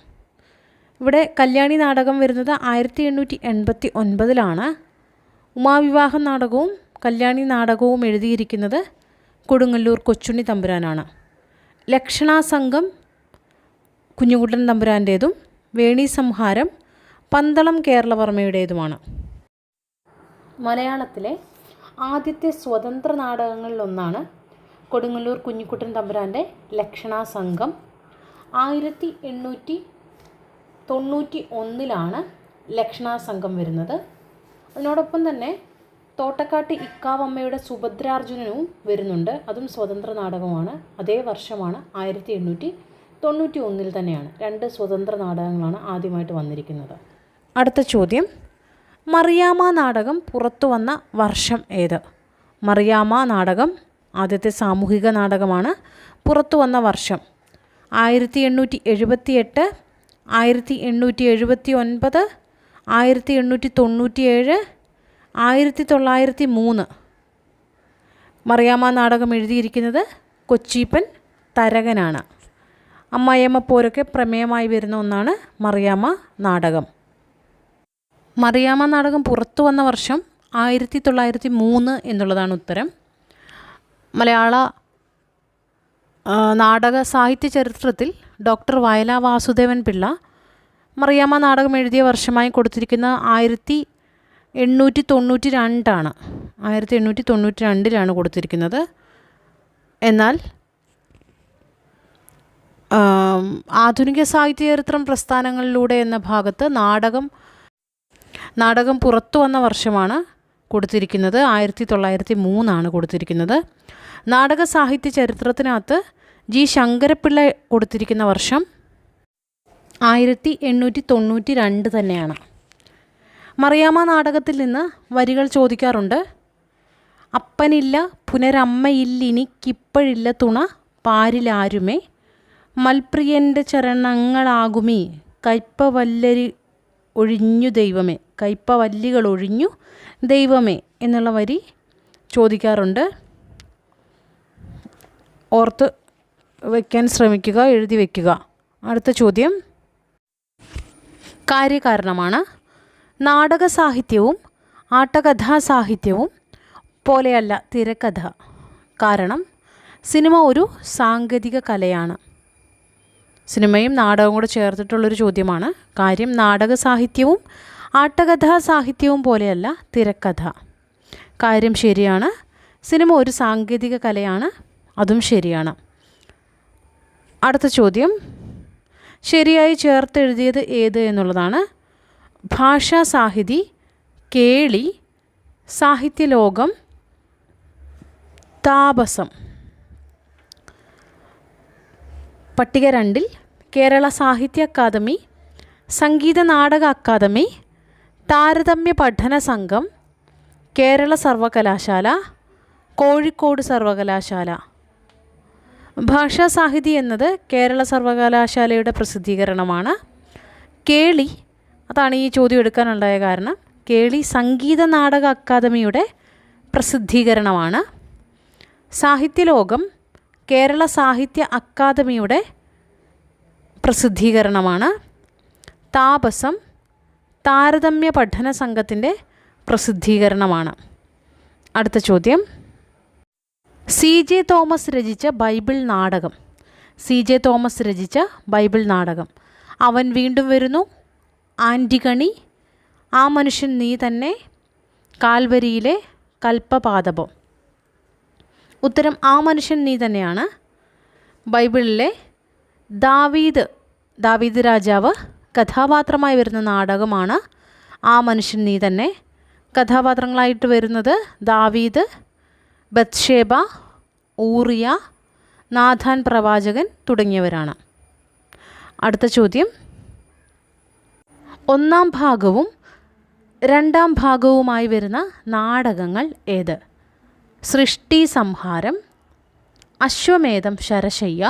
Speaker 1: ഇവിടെ കല്യാണി നാടകം വരുന്നത് 1889 ഉമാവിവാഹം നാടകവും കല്യാണി നാടകവും എഴുതിയിരിക്കുന്നത് കൊടുങ്ങല്ലൂർ കൊച്ചുണ്ണി തമ്പുരാനാണ്. ലക്ഷണാസംഗം കുഞ്ഞുകുട്ടൻ തമ്പുരാൻ്റേതും വേണി സംഹാരം പന്തളം കേരളവർമ്മയുടേതുമാണ്. മലയാളത്തിലെ ആദ്യത്തെ സ്വതന്ത്ര നാടകങ്ങളിലൊന്നാണ് കൊടുങ്ങല്ലൂർ കുഞ്ഞിക്കുട്ടൻ തമ്പുരാൻ്റെ ലക്ഷണാസംഗം. 1891 ലക്ഷണാസംഗം വരുന്നത്. അതിനോടൊപ്പം തന്നെ തോട്ടക്കാട്ട് ഇക്കാവമ്മയുടെ സുഭദ്രാർജുനനും വരുന്നുണ്ട്. അതും സ്വതന്ത്ര നാടകമാണ്. അതേ വർഷമാണ് 1891 തന്നെയാണ്. 2 സ്വതന്ത്ര നാടകങ്ങളാണ് ആദ്യമായിട്ട് വന്നിരിക്കുന്നത്. അടുത്ത ചോദ്യം, മറിയാമ്മ നാടകം പുറത്തു വന്ന വർഷം ഏത്? മറിയാമ്മ നാടകം ആദ്യത്തെ സാമൂഹിക നാടകമാണ്. പുറത്തു വന്ന വർഷം 1878, 1879, 1897, 1903. മറിയാമ്മ നാടകം എഴുതിയിരിക്കുന്നത് കൊച്ചീപ്പൻ തരകനാണ്. അമ്മായിയമ്മ പോരൊക്കെ പ്രമേയമായി വരുന്ന ഒന്നാണ് മറിയാമ്മ നാടകം. മറിയാമ്മ നാടകം പുറത്തു വന്ന വർഷം 1903 എന്നുള്ളതാണ് ഉത്തരം. മലയാള നാടക സാഹിത്യ ചരിത്രത്തിൽ ഡോക്ടർ വയല വാസുദേവൻ പിള്ള മറിയാമ്മ നാടകം എഴുതിയ വർഷമായി കൊടുത്തിരിക്കുന്ന 1892. 1892 കൊടുത്തിരിക്കുന്നത്. എന്നാൽ ആധുനിക സാഹിത്യ ചരിത്രം പ്രസ്ഥാനങ്ങളിലൂടെ എന്ന ഭാഗത്ത് നാടകം പുറത്തു വന്ന വർഷമാണ് കൊടുത്തിരിക്കുന്നത്. 1903 കൊടുത്തിരിക്കുന്നത്. നാടക സാഹിത്യ ചരിത്രത്തിനകത്ത് ജി ശങ്കരപ്പിള്ള കൊടുത്തിരിക്കുന്ന വർഷം 1892 തന്നെയാണ്. മറിയാമ്മ നാടകത്തിൽ നിന്ന് വരികൾ ചോദിക്കാറുണ്ട്. അപ്പനില്ല പുനരമ്മയില്ലിനിക്കിപ്പോഴില്ല തുണ പാരിലാരുമേ, മൽപ്രിയൻ്റെ ചരണങ്ങളാകുമീ കയ്പവല്ലരി ഒഴിഞ്ഞു ദൈവമേ, കയ്പവല്ലികൾ ഒഴിഞ്ഞു ദൈവമേ എന്നുള്ള വരി ചോദിക്കാറുണ്ട്. ഓർത്ത് വയ്ക്കാൻ ശ്രമിക്കുക, എഴുതി വയ്ക്കുക. അടുത്ത ചോദ്യം കാര്യകാരണമാണ്. നാടക സാഹിത്യവും ആട്ടകഥാ സാഹിത്യവും പോലെയല്ല തിരക്കഥ. കാരണം സിനിമ ഒരു സാങ്കേതിക കലയാണ്. സിനിമയും നാടകവും കൂടെ ചേർത്തിട്ടുള്ളൊരു ചോദ്യമാണ്. കാര്യം നാടക സാഹിത്യവും ആട്ടകഥാ സാഹിത്യവും പോലെയല്ല തിരക്കഥ. കാര്യം ശരിയാണ്. സിനിമ ഒരു സാങ്കേതിക കലയാണ്, അതും ശരിയാണ്. അടുത്ത ചോദ്യം ശരിയായി ചേർത്തെഴുതിയത് ഏത് എന്നുള്ളതാണ്. ഭാഷാസാഹിതി, കേളി, സാഹിത്യലോകം, താപസം. പട്ടിക 2 കേരള സാഹിത്യ അക്കാദമി, സംഗീത നാടക അക്കാദമി, താരതമ്യ പഠന സംഘം, കേരള സർവകലാശാല, കോഴിക്കോട് സർവകലാശാല. ഭാഷാസാഹിതി എന്നത് കേരള സർവകലാശാലയുടെ പ്രസിദ്ധീകരണമാണ്. കേളി, അതാണ് ഈ ചോദ്യം എടുക്കാനുണ്ടായ കാരണം, കേളി സംഗീത നാടക അക്കാദമിയുടെ പ്രസിദ്ധീകരണമാണ്. സാഹിത്യലോകം കേരള സാഹിത്യ അക്കാദമിയുടെ പ്രസിദ്ധീകരണമാണ്. താപസം താരതമ്യ പഠന സംഘത്തിൻ്റെ പ്രസിദ്ധീകരണമാണ്. അടുത്ത ചോദ്യം CJ തോമസ് രചിച്ച ബൈബിൾ നാടകം. CJ തോമസ് രചിച്ച ബൈബിൾ നാടകം. അവൻ വീണ്ടും വരുന്നു, ആൻറ്റിഗണി, ആ മനുഷ്യൻ നീ തന്നെ, കാൽവരിയിലെ കൽപ്പപാദപം. ഉത്തരം ആ മനുഷ്യൻ നീ തന്നെയാണ്. ബൈബിളിലെ ദാവീദ് രാജാവ് കഥാപാത്രമായി വരുന്ന നാടകമാണ് ആ മനുഷ്യൻ നീ തന്നെ. കഥാപാത്രങ്ങളായിട്ട് വരുന്നത് ദാവീദ്, ബത്ശേബ, ഊറിയ, നാഥാൻ പ്രവാചകൻ തുടങ്ങിയവരാണ്. അടുത്ത ചോദ്യം, ഒന്നാം ഭാഗവും രണ്ടാം ഭാഗവുമായി വരുന്ന നാടകങ്ങൾ ഏത്? സൃഷ്ടി സംഹാരം, അശ്വമേധം ശരശയ്യ,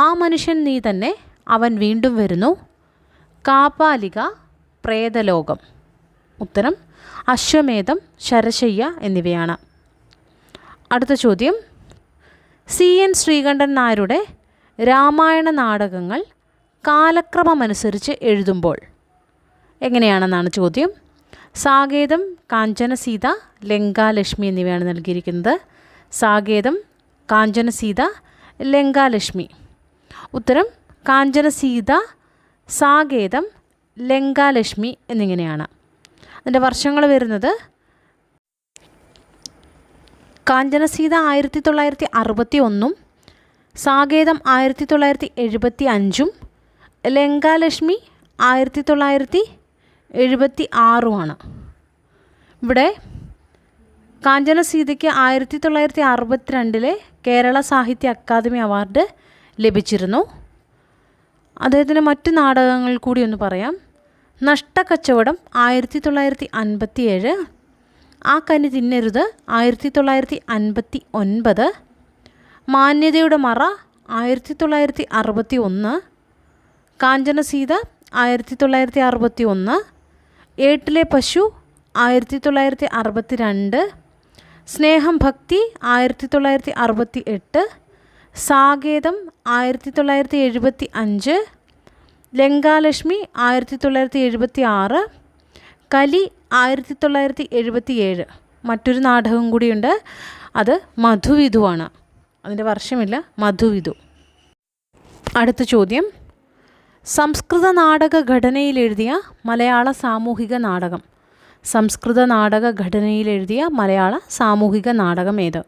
Speaker 1: ആ മനുഷ്യൻ നീ തന്നെ, അവൻ വീണ്ടും വരുന്നു, കാപാലിക, പ്രേതലോകം. ഉത്തരം അശ്വമേധം, ശരശയ്യ എന്നിവയാണ്. അടുത്ത ചോദ്യം, CN ശ്രീകണ്ഠൻ നായരുടെ രാമായണ നാടകങ്ങൾ കാലക്രമമനുസരിച്ച് എഴുതുമ്പോൾ എങ്ങനെയാണെന്നാണ് ചോദ്യം. സാകേതം, കാഞ്ചനസീത, ലങ്കാലക്ഷ്മി എന്നിവയാണ് നൽകിയിരിക്കുന്നത്. സാകേതം, കാഞ്ചനസീത, ലങ്കാലക്ഷ്മി. ഉത്തരം കാഞ്ചനസീത, സാകേതം, ലങ്കാലക്ഷ്മി എന്നിങ്ങനെയാണ്. അതിൻ്റെ വർഷങ്ങൾ വരുന്നത് കാഞ്ചനസീത 1961, സാകേതം 1975, ലങ്കാലക്ഷ്മി 1976. ഇവിടെ കാഞ്ചനസീതയ്ക്ക് 1962 കേരള സാഹിത്യ അക്കാദമി അവാർഡ് ലഭിച്ചിരുന്നു. അദ്ദേഹത്തിൻ്റെ മറ്റു നാടകങ്ങൾ കൂടി ഒന്ന് പറയാം. നഷ്ടക്കച്ചവടം 1957, ആ കനി തിന്നരുത് 1959, മാന്യതയുടെ മറ 1961, കാഞ്ചനസീത 1961, ഏട്ടിലെ പശു 1962, സ്നേഹം ഭക്തി 1968, സാകേതം 1975, ലങ്കാലക്ഷ്മി 1976, കലി 1977. മറ്റൊരു നാടകം കൂടിയുണ്ട്, അത് മധുവിധുവാണ്. അതിൻ്റെ വർഷമില്ല, മധുവിധു. അടുത്ത ചോദ്യം, സംസ്കൃത നാടക ഘടനയിൽ എഴുതിയ മലയാള സാമൂഹിക നാടകം. സംസ്കൃത നാടക ഘടനയിൽ എഴുതിയ മലയാള സാമൂഹിക നാടകം ഏത്?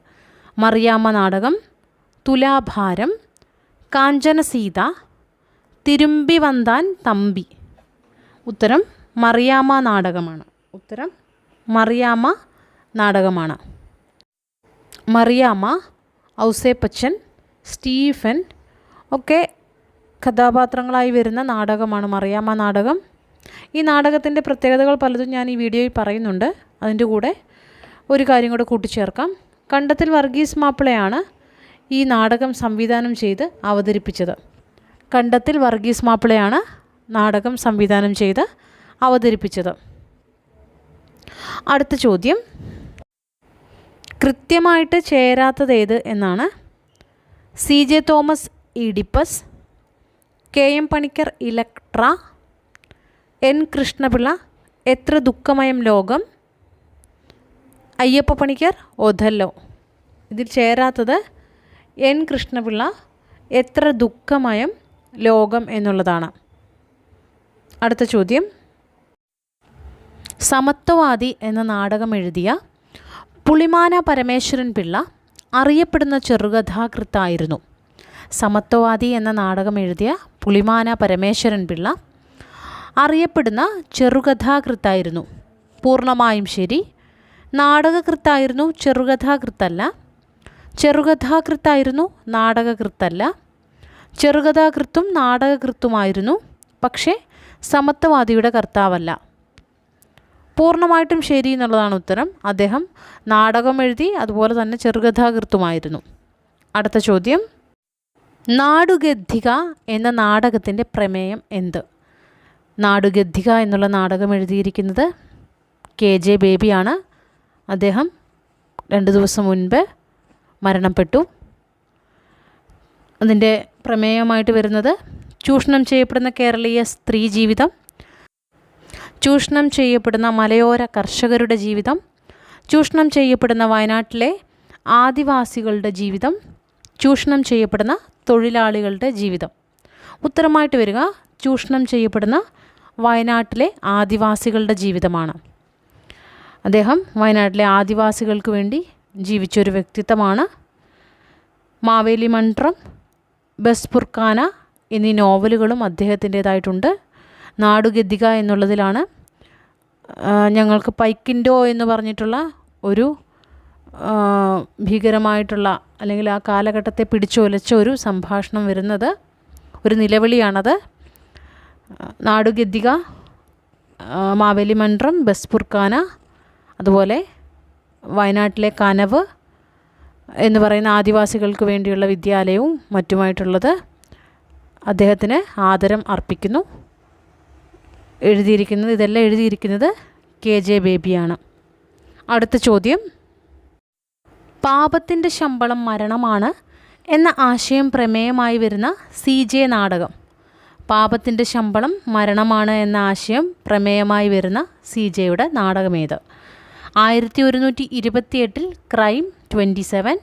Speaker 1: മറിയാമ്മ നാടകം, തുലാഭാരം, കാഞ്ചനസീത, തിരുമ്പി വന്താൻ തമ്പി. ഉത്തരം മറിയാമ്മ നാടകമാണ്. ഉത്തരം മറിയാമ്മ നാടകമാണ്. മറിയാമ്മ, ഔസേപ്പച്ചൻ, സ്റ്റീഫൻ ഒക്കെ കഥാപാത്രങ്ങളായി വരുന്ന നാടകമാണ് മറിയാമ്മ നാടകം. ഈ നാടകത്തിൻ്റെ പ്രത്യേകതകൾ പലതും ഞാൻ ഈ വീഡിയോയിൽ പറയുന്നുണ്ട്. അതിൻ്റെ കൂടെ ഒരു കാര്യം കൂടെ കൂട്ടിച്ചേർക്കാം. കണ്ടത്തിൽ വർഗീസ് മാപ്പിളയാണ് ഈ നാടകം സംവിധാനം ചെയ്ത് അവതരിപ്പിച്ചത്. കണ്ടത്തിൽ വർഗീസ് മാപ്പിളയാണ് നാടകം സംവിധാനം ചെയ്ത് അവതരിപ്പിച്ചത്. അടുത്ത ചോദ്യം, കൃത്യമായിട്ട് ചേരാത്തത് ഏത് എന്നാണ്. CJ Thomas Oedipus, KM Panicker Electra, N Krishnapillai എത്ര ദുഃഖമയം ലോകം, അയ്യപ്പ പണിക്കർ ഒഥല്ലോ. ഇതിൽ ചേരാത്തത് N കൃഷ്ണപിള്ള എത്ര ദുഃഖമയം ലോകം എന്നുള്ളതാണ്. അടുത്ത ചോദ്യം, സമത്വവാദി എന്ന നാടകം എഴുതിയ പുളിമാന പരമേശ്വരൻ പിള്ള അറിയപ്പെടുന്ന ചെറുകഥാകൃത്തായിരുന്നു. സമത്വവാദി എന്ന നാടകം എഴുതിയ പുളിമാന പരമേശ്വരൻ പിള്ള അറിയപ്പെടുന്ന ചെറുകഥാകൃത്തായിരുന്നു. പൂർണ്ണമായും ശരി. നാടകകൃത്തായിരുന്നു, ചെറുകഥാകൃത്തല്ല. ചെറുകഥാകൃത്തായിരുന്നു, നാടകകൃത്തല്ല. ചെറുകഥാകൃത്തും നാടകകൃത്തുമായിരുന്നു, പക്ഷേ സമത്വവാദിയുടെ കർത്താവല്ല. പൂർണ്ണമായിട്ടും ശരി എന്നുള്ളതാണ് ഉത്തരം. അദ്ദേഹം നാടകം എഴുതി, അതുപോലെ തന്നെ ചെറുകഥാകൃത്തുമായിരുന്നു. അടുത്ത ചോദ്യം, നാടുഗദ്ദിക എന്ന നാടകത്തിൻ്റെ പ്രമേയം എന്ത്? നാടുഗദ്ദിക എന്നുള്ള നാടകം എഴുതിയിരിക്കുന്നത് KJ ബേബിയാണ്. അദ്ദേഹം 2 ദിവസം മുൻപ് മരണപ്പെട്ടു. അതിൻ്റെ പ്രമേയമായിട്ട് വരുന്നത് ചൂഷണം ചെയ്യപ്പെടുന്ന കേരളീയ സ്ത്രീ ജീവിതം, ചൂഷണം ചെയ്യപ്പെടുന്ന മലയോര കർഷകരുടെ ജീവിതം, ചൂഷണം ചെയ്യപ്പെടുന്ന വയനാട്ടിലെ ആദിവാസികളുടെ ജീവിതം, ചൂഷണം ചെയ്യപ്പെടുന്ന തൊഴിലാളികളുടെ ജീവിതം. ഉത്തരമായിട്ട് വരിക ചൂഷണം ചെയ്യപ്പെടുന്ന വയനാട്ടിലെ ആദിവാസികളുടെ ജീവിതമാണ്. അദ്ദേഹം വയനാട്ടിലെ ആദിവാസികൾക്ക് വേണ്ടി ജീവിച്ചൊരു വ്യക്തിത്വമാണ്. മാവേലി മൺട്രം, ബസ്പുർഖാന എന്നീ നോവലുകളും അദ്ദേഹത്തിൻ്റേതായിട്ടുണ്ട്. നാടുഗദ്ദിക എന്നുള്ളതിലാണ് ഞങ്ങൾക്ക് പൈക്കിൻഡോ എന്ന് പറഞ്ഞിട്ടുള്ള ഒരു ഭീകരമായിട്ടുള്ള അല്ലെങ്കിൽ ആ കാലഘട്ടത്തെ പിടിച്ചുലച്ച ഒരു സംഭാഷണം വരുന്നത്, ഒരു നിലവിളിയാണത്. നാടുഗദ്ദിക, മാവേലി മൺട്രം, ബസ്പുർഖാന, അതുപോലെ വയനാട്ടിലെ കനവ് എന്ന് പറയുന്ന ആദിവാസികൾക്ക് വേണ്ടിയുള്ള വിദ്യാലയവും മറ്റുമായിട്ടുള്ളത് അദ്ദേഹത്തിന് ആദരം അർപ്പിക്കുന്നു. ഇതെല്ലാം എഴുതിയിരിക്കുന്നത് KJ ബേബിയാണ്. അടുത്ത ചോദ്യം, പാപത്തിൻ്റെ ശമ്പളം മരണമാണ് എന്ന ആശയം പ്രമേയമായി വരുന്ന CJ നാടകം. പാപത്തിൻ്റെ ശമ്പളം മരണമാണ് എന്ന ആശയം പ്രമേയമായി വരുന്ന CJയുടെ നാടകമേത്? 1128 ക്രൈം 27,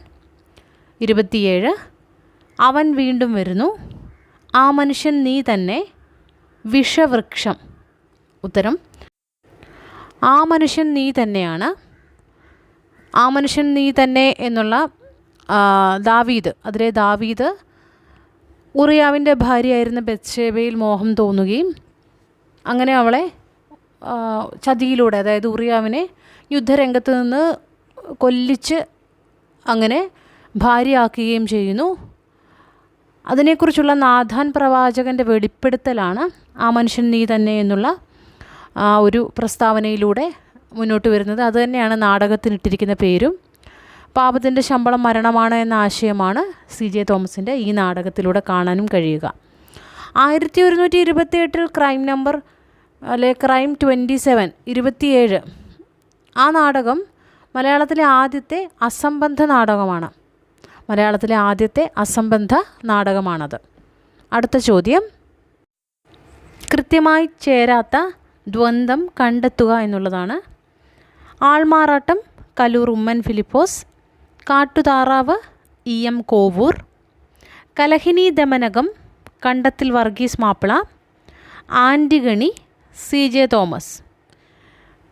Speaker 1: 27 അവൻ വീണ്ടും വരുന്നു, ആ മനുഷ്യൻ നീ തന്നെ, വിഷവൃക്ഷം. ഉത്തരം ആ മനുഷ്യൻ നീ തന്നെയാണ്. ആ മനുഷ്യൻ നീ തന്നെ എന്നുള്ള ദാവീദ്, അതിലെ ദാവീദ് ഉറിയാവിൻ്റെ ഭാര്യയായിരുന്ന ബത്ശേബയിൽ മോഹം തോന്നുകയും അങ്ങനെ അവളെ ചതിയിലൂടെ, അതായത് ഉറിയാവിനെ യുദ്ധരംഗത്ത് നിന്ന് കൊല്ലിച്ച് അങ്ങനെ ഭാര്യയാക്കുകയും ചെയ്യുന്നു. അതിനെക്കുറിച്ചുള്ള നാഥാൻ പ്രവാചകൻ്റെ വെളിപ്പെടുത്തലാണ് ആ മനുഷ്യൻ നീ തന്നെ എന്നുള്ള ഒരു പ്രസ്താവനയിലൂടെ മുന്നോട്ട് വരുന്നത്. അതുതന്നെയാണ് നാടകത്തിനിട്ടിരിക്കുന്ന പേരും. പാപത്തിൻ്റെ ശമ്പളം മരണമാണ് എന്ന ആശയമാണ് CJ തോമസിൻ്റെ ഈ നാടകത്തിലൂടെ കാണാനും കഴിയുക. 1128 ക്രൈം നമ്പർ ക്രൈം 27, 27 ആ നാടകം മലയാളത്തിലെ ആദ്യത്തെ അസംബന്ധ നാടകമാണ്. നാടകമാണത്. അടുത്ത ചോദ്യം, കൃത്യമായി ചേരാത്ത ദ്വന്ദ്ം കണ്ടെത്തുക എന്നുള്ളതാണ്. ആൾമാറാട്ടം കലൂർ ഉമ്മൻ ഫിലിപ്പോസ്, കാട്ടുതാറാവ് EM കോവൂർ, കലഹിനി ദമനകം കണ്ടത്തിൽ വർഗീസ് മാപ്പിള, ആൻറ്റിഗണി CJ തോമസ്.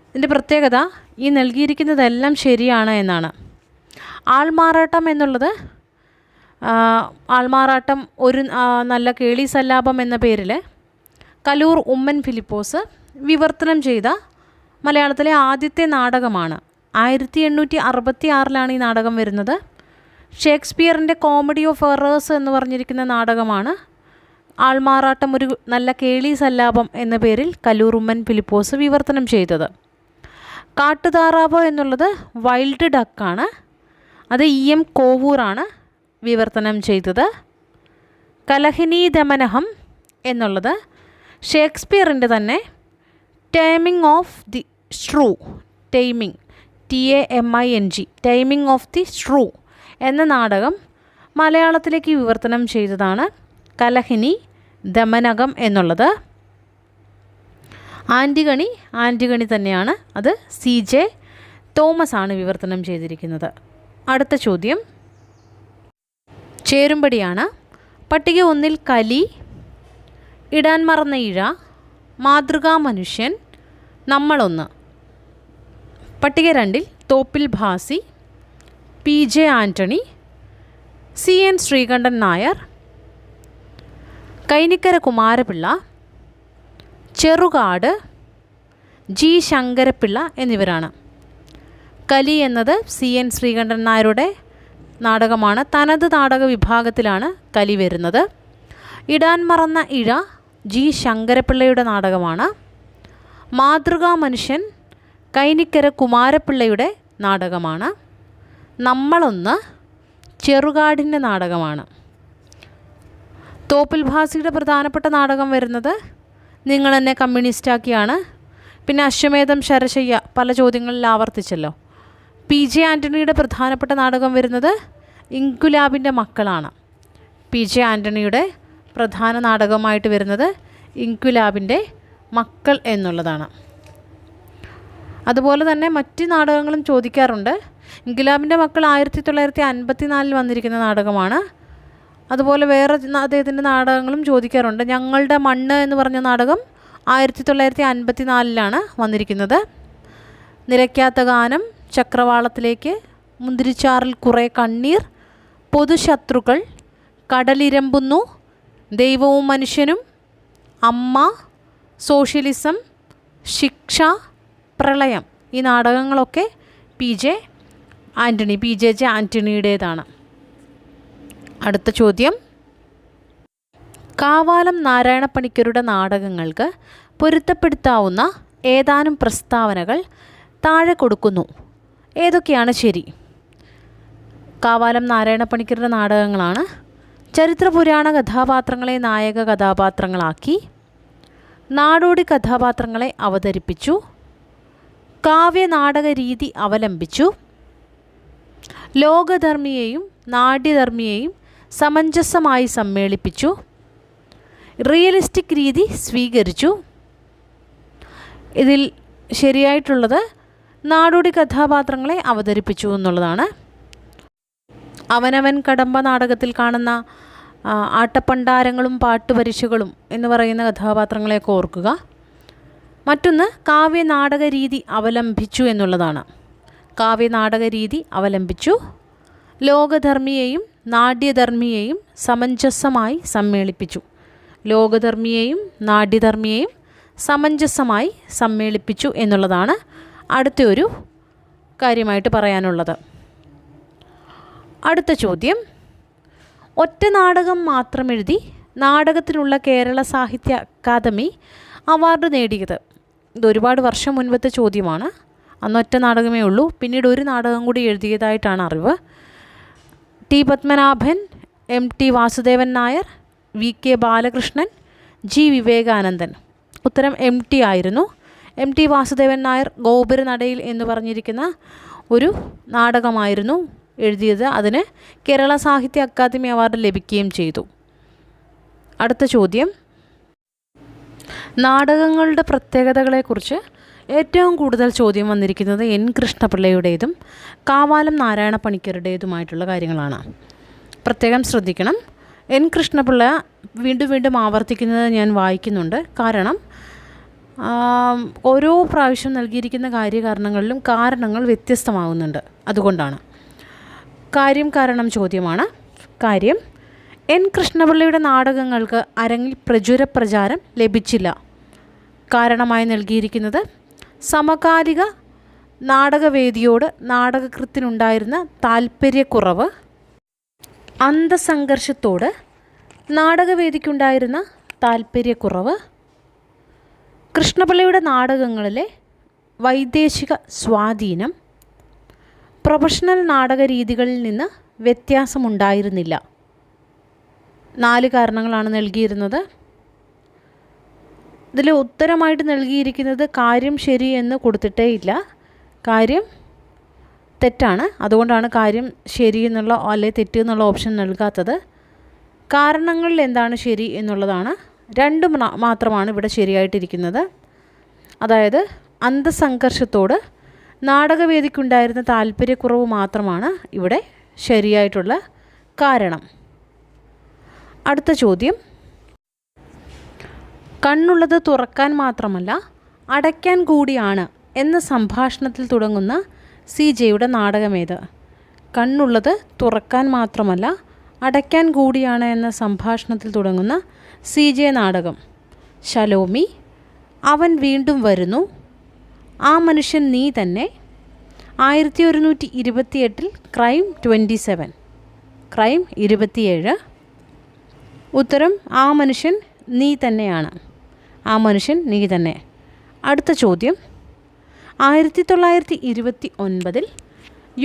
Speaker 1: ഇതിൻ്റെ പ്രത്യേകത ഈ നൽകിയിരിക്കുന്നതെല്ലാം ശരിയാണ് എന്നാണ്. ആൾമാറാട്ടം എന്നുള്ളത്, ആൾമാറാട്ടം ഒരു നല്ല കേളി സല്ലാപം എന്ന പേരിൽ കലൂർ ഉമ്മൻ ഫിലിപ്പോസ് വിവർത്തനം ചെയ്ത മലയാളത്തിലെ ആദ്യത്തെ നാടകമാണ്. 1866 ഈ നാടകം വരുന്നത്. ഷേക്സ്പിയറിൻ്റെ കോമഡി ഓഫ് എറേഴ്സ് എന്ന് പറഞ്ഞിരിക്കുന്ന നാടകമാണ് ആൾമാറാട്ടം ഒരു നല്ല കേളി സല്ലാപം എന്ന പേരിൽ കലൂർ ഉമ്മൻ ഫിലിപ്പോസ് വിവർത്തനം ചെയ്തത്. കാട്ടുതാറാവ് എന്നുള്ളത് വൈൽഡ് ഡക്കാണ്. അത് EM കോവൂറാണ് വിവർത്തനം ചെയ്തത്. കലഹിനി ദമനഹം എന്നുള്ളത് ഷേക്സ്പിയറിൻ്റെ തന്നെ timing of the strew, timing timing of the strew എന്ന നാടകം മലയാളത്തിലേക്ക് വിവർത്തനം ചെയ്തതാണ് കലഹിനി ദമനകം എന്നുള്ളത്. ആൻറ്റിഗണി തന്നെയാണ്, അത് CJ തോമസ് ആണ് വിവർത്തനം ചെയ്തിരിക്കുന്നത്. അടുത്ത ചോദ്യം ചേരുംപടിയാണ്. പട്ടിക 1 കലി, ഇടാൻ മറന്ന ഇഴ, മാതൃകാ മനുഷ്യൻ, നമ്മളൊന്ന്. പട്ടിക 2 Thoppil Bhasi, PJ Antony, CN Sreekandan Nair, Kainikkara Kumara Pillai, Cherukad, G Sankara Pillai എന്നിവരാണ്. കലി എന്നത് CN ശ്രീകണ്ഠൻ നായരുടെ നാടകമാണ്. തനത് നാടക വിഭാഗത്തിലാണ് കലി വരുന്നത്. ഇടാൻ മറന്ന ഇഴ G ശങ്കരപ്പിള്ളയുടെ നാടകമാണ്. മാതൃകാ മനുഷ്യൻ കൈനിക്കര കുമാരപിള്ളയുടെ നാടകമാണ്. നമ്മളൊന്ന് ചെറുകാടിൻ്റെ നാടകമാണ്. തോപ്പിൽ ഭാസിയുടെ പ്രധാനപ്പെട്ട നാടകം വരുന്നത് നിങ്ങളെന്നെ കമ്മ്യൂണിസ്റ്റാക്കിയാണ്. പിന്നെ അശ്വമേധം ശരശയ്യ പല ചോദ്യങ്ങളിൽ ആവർത്തിച്ചല്ലോ. PJ ആൻ്റണിയുടെ പ്രധാനപ്പെട്ട നാടകം വരുന്നത് ഇൻകുലാബിൻ്റെ മക്കളാണ്. PJ ആൻ്റണിയുടെ പ്രധാന നാടകമായിട്ട് വരുന്നത് ഇൻകുലാബിൻ്റെ മക്കൾ എന്നുള്ളതാണ്. അതുപോലെ തന്നെ മറ്റ് നാടകങ്ങളും ചോദിക്കാറുണ്ട്. ഇൻകുലാബിൻ്റെ മക്കൾ 1954 വന്നിരിക്കുന്ന നാടകമാണ്. അതുപോലെ വേറെ അദ്ദേഹത്തിൻ്റെ നാടകങ്ങളും ചോദിക്കാറുണ്ട്. ഞങ്ങളുടെ മണ്ണ് എന്ന് പറഞ്ഞ നാടകം 1954 വന്നിരിക്കുന്നത്. നിലയ്ക്കാത്ത ഗാനം, ചക്രവാളത്തിലേക്ക്, മുന്തിരിച്ചാറിൽ കുറേ കണ്ണീർ, പൊതുശത്രുക്കൾ, കടലിരമ്പുന്നു, ദൈവവും മനുഷ്യനും, അമ്മ, സോഷ്യലിസം, ശിക്ഷ, പ്രളയം. ഈ നാടകങ്ങളൊക്കെ പി ജെ ആൻ്റണിയുടേതാണ്. അടുത്ത ചോദ്യം, കാവാലം നാരായണപ്പണിക്കരുടെ നാടകങ്ങൾക്ക് പൊരുത്തപ്പെടുത്താവുന്ന ഏതാനും പ്രസ്താവനകൾ താഴെ കൊടുക്കുന്നു. ഏതൊക്കെയാണ് ശരി? കാവാലം നാരായണപ്പണിക്കരുടെ നാടകങ്ങളാണ്. ചരിത്രപുരാണ കഥാപാത്രങ്ങളെ നായക കഥാപാത്രങ്ങളാക്കി, നാടോടി കഥാപാത്രങ്ങളെ അവതരിപ്പിച്ചു, കാവ്യനാടക രീതി അവലംബിച്ചു, ലോകധർമ്മിയെയും നാട്യധർമ്മിയെയും സമഞ്ജസമായി സമ്മേളിപ്പിച്ചു, റിയലിസ്റ്റിക് രീതി സ്വീകരിച്ചു. ഇതിൽ ശരിയായിട്ടുള്ളത് നാടോടി കഥാപാത്രങ്ങളെ അവതരിപ്പിച്ചു എന്നുള്ളതാണ്. അവനവൻ കടമ്പ നാടകത്തിൽ കാണുന്ന ആട്ടപ്പണ്ടാരങ്ങളും പാട്ടുപരിശകളും എന്ന് പറയുന്ന കഥാപാത്രങ്ങളെയൊക്കെ ഓർക്കുക. മറ്റൊന്ന് കാവ്യനാടക രീതി അവലംബിച്ചു എന്നുള്ളതാണ്. കാവ്യനാടക രീതി അവലംബിച്ചു, ലോകധർമ്മിയെയും നാട്യധർമ്മിയെയും സമഞ്ജസമായി സമ്മേളിപ്പിച്ചു. ലോകധർമ്മിയെയും നാട്യധർമ്മിയെയും സമഞ്ജസമായി സമ്മേളിപ്പിച്ചു എന്നുള്ളതാണ് അടുത്തൊരു കാര്യമായിട്ട് പറയാനുള്ളത്. അടുത്ത ചോദ്യം, ഒറ്റ നാടകം മാത്രം എഴുതി നാടകത്തിനുള്ള കേരള സാഹിത്യ അക്കാദമി അവാർഡ് നേടിയത്. ഇത് ഒരുപാട് വർഷം മുൻപത്തെ ചോദ്യമാണ്. അന്ന് ഒറ്റ നാടകമേ ഉള്ളൂ. പിന്നീട് ഒരു നാടകം കൂടി എഴുതിയതായിട്ടാണ് അറിവ്. T Padmanabhan, MT Vasudevan Nair, VK Balakrishnan, G വിവേകാനന്ദൻ. ഉത്തരം MT ആയിരുന്നു. MT വാസുദേവൻ നായർ ഗോപുരനടയിൽ എന്ന് പറഞ്ഞിരിക്കുന്ന ഒരു നാടകമായിരുന്നു എഴുതിയത്. അതിന് കേരള സാഹിത്യ അക്കാദമി അവാർഡ് ലഭിക്കുകയും ചെയ്തു. അടുത്ത ചോദ്യം, നാടകങ്ങളുടെ പ്രത്യേകതകളെക്കുറിച്ച് ഏറ്റവും കൂടുതൽ ചോദ്യം വന്നിരിക്കുന്നത് N കൃഷ്ണപിള്ളയുടേതും കാവാലം നാരായണപ്പണിക്കരുടേതുമായിട്ടുള്ള കാര്യങ്ങളാണ്. പ്രത്യേകം ശ്രദ്ധിക്കണം. N കൃഷ്ണപിള്ള വീണ്ടും ആവർത്തിക്കുന്നത് ഞാൻ വായിക്കുന്നുണ്ട്. കാരണം ഓരോ പ്രാവശ്യം നൽകിയിരിക്കുന്ന കാര്യകാരണങ്ങളിലും കാരണങ്ങൾ വ്യത്യസ്തമാകുന്നുണ്ട്. അതുകൊണ്ടാണ്. കാരണം ചോദ്യമാണ്. കാര്യം, N കൃഷ്ണപിള്ളയുടെ നാടകങ്ങൾക്ക് അരങ്ങിൽ പ്രചാരം ലഭിച്ചില്ല. കാരണമായി നൽകിയിരിക്കുന്നത് സമകാലിക നാടകവേദിയോട് നാടകകൃത്തിനുണ്ടായിരുന്ന താല്പര്യക്കുറവ്, അന്തസംഘർഷത്തോട് നാടകവേദിക്കുണ്ടായിരുന്ന താല്പര്യക്കുറവ്, കൃഷ്ണപിള്ളയുടെ നാടകങ്ങളിലെ വൈദേശിക സ്വാധീനം, പ്രൊഫഷണൽ നാടക രീതികളിൽ നിന്ന് വ്യത്യാസമുണ്ടായിരുന്നില്ല. 4 കാരണങ്ങളാണ് നൽകിയിരുന്നത്. ഇതിൽ ഉത്തരമായിട്ട് നൽകിയിരിക്കുന്നത് കാര്യം ശരി എന്ന് കൊടുത്തിട്ടേ ഇല്ല. കാര്യം തെറ്റാണ്. അതുകൊണ്ടാണ് കാര്യം ശരി എന്നുള്ള അല്ലെ തെറ്റ് എന്നുള്ള ഓപ്ഷൻ നൽകാത്തത്. കാരണങ്ങളിൽ എന്താണ് ശരി എന്നുള്ളതാണ്. 2 മാത്രമാണ് ഇവിടെ ശരിയായിട്ടിരിക്കുന്നത്. അതായത് അന്തസംഘർഷത്തോട് നാടകവേദിക്കുണ്ടായിരുന്ന താല്പര്യക്കുറവ് മാത്രമാണ് ഇവിടെ ശരിയായിട്ടുള്ള കാരണം. അടുത്ത ചോദ്യം, കണ്ണുള്ളത് തുറക്കാൻ മാത്രമല്ല അടയ്ക്കാൻ കൂടിയാണ് എന്ന സംഭാഷണത്തിൽ തുടങ്ങുന്ന CJയുടെ നാടകമേത്? കണ്ണുള്ളത് തുറക്കാൻ മാത്രമല്ല അടയ്ക്കാൻ കൂടിയാണ് എന്ന സംഭാഷണത്തിൽ തുടങ്ങുന്ന CJ നാടകം. ശലോമി, അവൻ വീണ്ടും വരുന്നു, ആ മനുഷ്യൻ നീ തന്നെ, 1128 ക്രൈം 27, ക്രൈം 27. ഉത്തരം ആ മനുഷ്യൻ നീ തന്നെയാണ്. ആ മനുഷ്യൻ നീ തന്നെ. അടുത്ത ചോദ്യം, 1929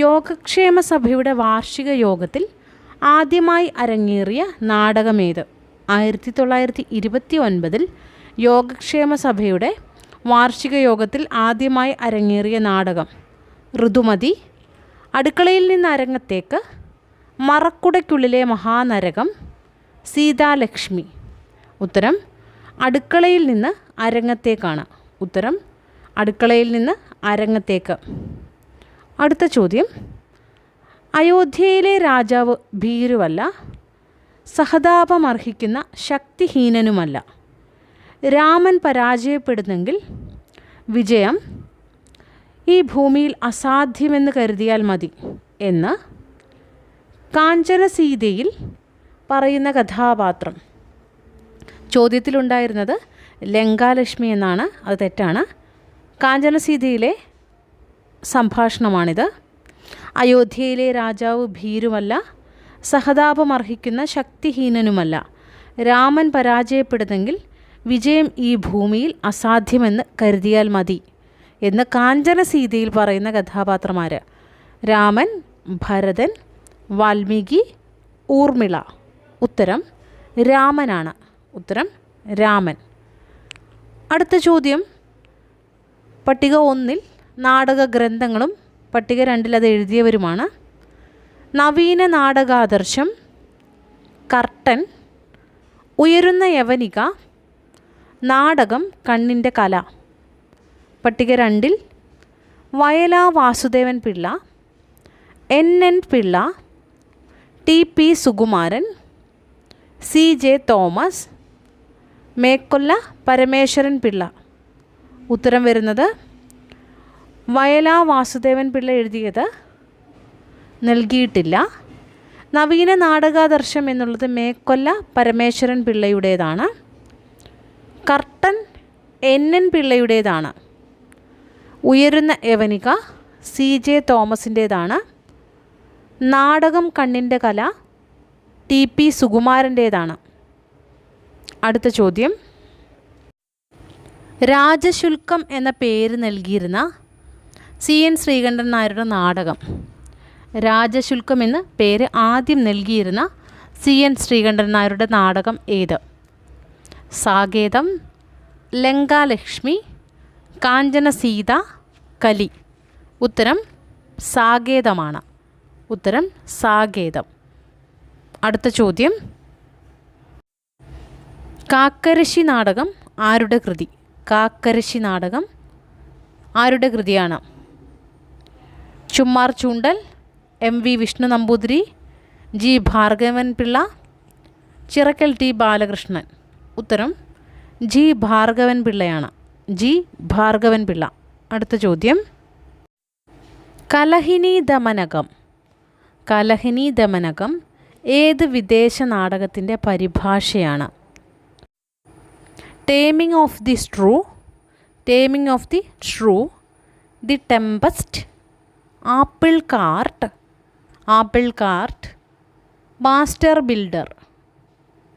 Speaker 1: യോഗക്ഷേമ സഭയുടെ വാർഷിക യോഗത്തിൽ ആദ്യമായി അരങ്ങേറിയ നാടകമേത്? 1929 യോഗക്ഷേമ സഭയുടെ വാർഷിക യോഗത്തിൽ ആദ്യമായി അരങ്ങേറിയ നാടകം. ഋതുമതി, അടുക്കളയിൽ നിന്ന് അരങ്ങത്തേക്ക്, മറക്കുടയ്ക്കുള്ളിലെ മഹാനരകം, സീതാലക്ഷ്മി. ഉത്തരം അടുക്കളയിൽ നിന്ന് അരങ്ങത്തേക്കാണ്. ഉത്തരം അടുക്കളയിൽ നിന്ന് അരങ്ങത്തേക്ക്. അടുത്ത ചോദ്യം, അയോധ്യയിലെ രാജാവ് ഭീരുവല്ല, സഹതാപമർഹിക്കുന്ന ശക്തിഹീനനുമല്ല. രാമൻ പരാജയപ്പെടുന്നെങ്കിൽ വിജയം ഈ ഭൂമിയിൽ അസാധ്യമെന്ന് കരുതിയാൽ മതി എന്ന് കാഞ്ചനസീതയിൽ പറയുന്ന കഥാപാത്രം. ചോദ്യത്തിലുണ്ടായിരുന്നത് ലങ്കാലക്ഷ്മി എന്നാണ്. അത് തെറ്റാണ്. കാഞ്ചനസീതയിലെ സംഭാഷണമാണിത്. അയോധ്യയിലെ രാജാവ് ഭീരുമല്ല, സഹതാപമർഹിക്കുന്ന ശക്തിഹീനനുമല്ല. രാമൻ പരാജയപ്പെടുന്നെങ്കിൽ വിജയം ഈ ഭൂമിയിൽ അസാധ്യമെന്ന് കരുതിയാൽ മതി എന്ന് കാഞ്ചനസീതയിൽ പറയുന്ന കഥാപാത്രമാർ? രാമൻ, ഭരതൻ, വാൽമീകി, ഊർമിള. ഉത്തരം രാമനാണ്. ഉത്തരം രാമൻ. അടുത്ത ചോദ്യം, പട്ടിക 1 നാടക ഗ്രന്ഥങ്ങളും പട്ടിക 2 അത് എഴുതിയവരുമാണ്. നവീന നാടകാദർശം, കർട്ടൻ, ഉയരുന്ന യവനിക, നാടകം കണ്ണിൻ്റെ കല. പട്ടിക 2 Vayala Vasudevan Pillai, NN Pillai, TP Sukumaran, CJ Thomas, Mekkolla Parameswaran Pillai. ഉത്തരം വരുന്നത് വയല വാസുദേവൻ പിള്ള എഴുതിയത് നൽകിയിട്ടില്ല. നവീന നാടകാദർശം എന്നുള്ളത് മേക്കൊല്ല പരമേശ്വരൻ പിള്ളയുടേതാണ്. കർട്ടൻ NN പിള്ളയുടേതാണ്. ഉയരുന്ന യവനിക CJ തോമസിൻ്റേതാണ്. നാടകം കണ്ണിൻ്റെ കല TP സുകുമാരൻ്റേതാണ്. അടുത്ത ചോദ്യം, രാജശുൽക്കം എന്ന പേര് നൽകിയിരുന്ന CN ശ്രീകണ്ഠൻ നായരുടെ നാടകം. രാജശുൽക്കം എന്ന പേര് ആദ്യം നൽകിയിരുന്ന CN ശ്രീകണ്ഠൻ നായരുടെ നാടകം ഏത്? സാകേതം, ലങ്കാലക്ഷ്മി, കാഞ്ചനസീത, കലി. ഉത്തരം സാകേതമാണ്. ഉത്തരം സാകേതം. അടുത്ത ചോദ്യം, കാക്കരശ്ശി നാടകം ആരുടെ കൃതി? കാക്കരശ്ശി നാടകം ആരുടെ കൃതിയാണ്? ചുമ്മാർ ചൂണ്ടൽ, MV Vishnu Namboothiri, G Bhargavan Pillai, Chirakkal T Balakrishnan. ഉത്തരം G ഭാർഗവൻ പിള്ളയാണ്. G ഭാർഗവൻ പിള്ള. അടുത്ത ചോദ്യം, കലഹിനി ദമനകം. കലഹിനി ദമനകം ഏത് വിദേശ നാടകത്തിൻ്റെ പരിഭാഷയാണ്? Taming of the Shrew, Taming of the Shrew, the Tempest, Apple Cart, Apple Cart, Master Builder.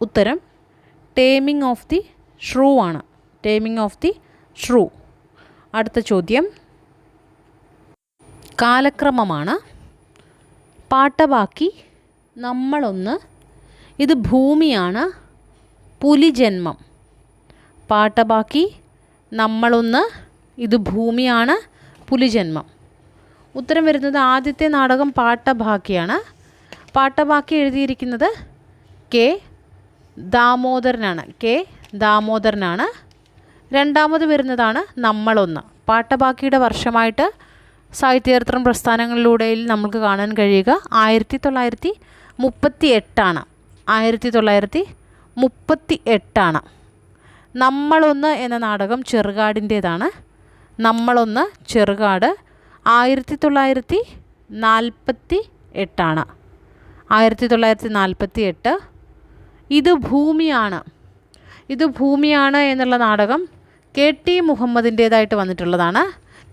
Speaker 1: ഉത്തരം ടേമിംഗ് ഓഫ് ദി ഷ്രൂ ആണ്. Taming of the Shrew. അടുത്ത ചോദ്യം, കാലക്രമമാണ്. പാട്ടബാക്കി, നമ്മളൊന്ന്, ഇത് ഭൂമിയാണ്, പുലിജന്മം. പാട്ടബാക്കി, നമ്മളൊന്ന്, ഇത് ഭൂമിയാണ്, പുലിജന്മം. ഉത്തരം വരുന്നത് ആദ്യത്തെ നാടകം പാട്ടബാക്കിയാണ്. പാട്ടബാക്കി എഴുതിയിരിക്കുന്നത് K ദാമോദരനാണ്. K ദാമോദരനാണ്. രണ്ടാമത് വരുന്നതാണ് നമ്മളൊന്ന്. പാട്ടബാക്കിയുടെ വർഷമായിട്ട് സാഹിത്യചരിത്രം പ്രസ്ഥാനങ്ങളിലൂടെയിൽ നമുക്ക് കാണാൻ കഴിയുക 1938ആണ്. 1938ആണ്. നമ്മളൊന്ന് എന്ന നാടകം ചെറുകാടിൻ്റേതാണ്. നമ്മളൊന്ന് ചെറുകാട് 1948ആണ്. 1948. ഇത് ഭൂമിയാണ്. ഇത് ഭൂമിയാണ് എന്നുള്ള നാടകം KT മുഹമ്മദിൻ്റേതായിട്ട് വന്നിട്ടുള്ളതാണ്.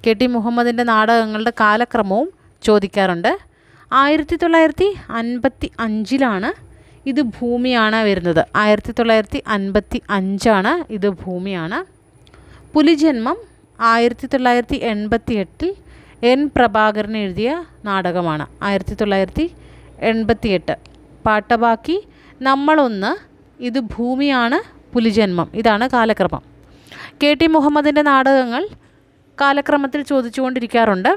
Speaker 1: KT മുഹമ്മദിൻ്റെ നാടകങ്ങളുടെ കാലക്രമവും ചോദിക്കാറുണ്ട്. 1955ലാണ് ഇത് ഭൂമിയാണ് വരുന്നത്. 1955ആണ് ഇത് ഭൂമിയാണ്. പുലിജന്മം 1988 N പ്രഭാകരൻ എഴുതിയ നാടകമാണ്. 1988. പാട്ടബാക്കി, നമ്മളൊന്ന്, ഇത് ഭൂമിയാണ്, പുലിജന്മം. ഇതാണ് കാലക്രമം. KT മുഹമ്മദിൻ്റെ നാടകങ്ങൾ കാലക്രമത്തിൽ ചോദിച്ചുകൊണ്ടിരിക്കാറുണ്ട്.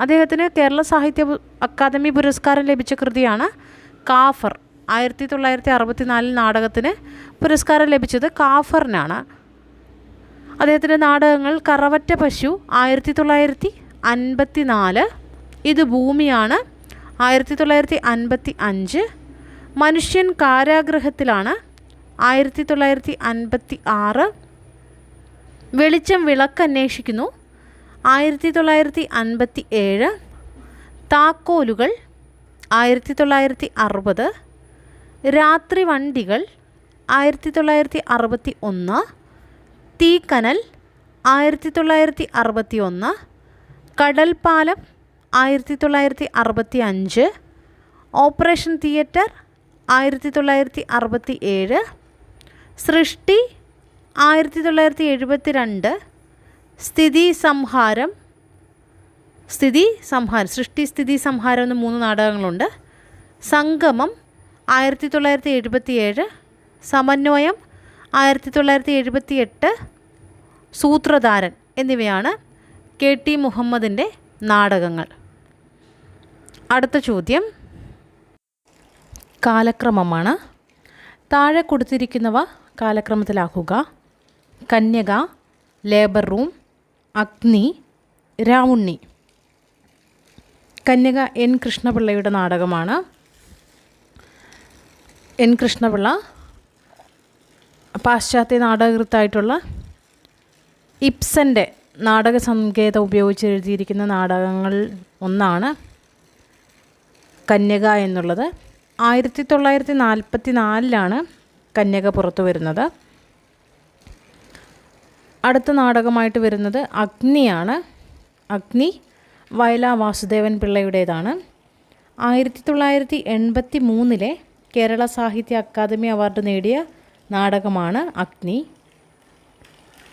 Speaker 1: അദ്ദേഹത്തിന് കേരള സാഹിത്യ അക്കാദമി പുരസ്കാരം ലഭിച്ച കൃതിയാണ് കാഫർ. 1964 നാടകത്തിന് പുരസ്കാരം ലഭിച്ചത് കാഫറിനാണ്. അദ്ദേഹത്തിൻ്റെ നാടകങ്ങൾ കറവറ്റ പശു 1954, ഇത് ഭൂമിയാണ് 1955, മനുഷ്യൻ കാരാഗൃഹത്തിലാണ് 1956, വെളിച്ചം വിളക്കന്വേഷിക്കുന്നു 1957, താക്കോലുകൾ 1960, രാത്രി വണ്ടികൾ 1961, തീക്കനൽ 1961, കടൽപ്പാലം 1965, ഓപ്പറേഷൻ തിയേറ്റർ 1967, സൃഷ്ടി 1972, സൃഷ്ടി സ്ഥിതി സംഹാരം എന്ന് 3 നാടകങ്ങളുണ്ട്. സംഗമം 1977, സമന്വയം 1978, സൂത്രധാരൻ എന്നിവയാണ് KT മുഹമ്മദിൻ്റെ നാടകങ്ങൾ. അടുത്ത ചോദ്യം കാലക്രമമാണ്. താഴെ കൊടുത്തിരിക്കുന്നവ കാലക്രമത്തിലാക്കുക. കന്യക, ലേബർ റൂം, അഗ്നി, രാവുണ്ണി. കന്യക N. കൃഷ്ണപിള്ളയുടെ നാടകമാണ്. N. കൃഷ്ണപിള്ള പാശ്ചാത്യ നാടകകൃത്തായിട്ടുള്ള ഇബ്സൻ്റെ നാടക സങ്കേതം ഉപയോഗിച്ച് എഴുതിയിരിക്കുന്ന നാടകങ്ങൾ ഒന്നാണ് കന്യക എന്നുള്ളത്. 1944 കന്യക പുറത്തു വരുന്നത്. അടുത്ത നാടകമായിട്ട് വരുന്നത് അഗ്നിയാണ്. അഗ്നി വയലാ വാസുദേവൻ പിള്ളയുടേതാണ്. 1983 കേരള സാഹിത്യ അക്കാദമി അവാർഡ് നേടിയ നാടകമാണ് അഗ്നി.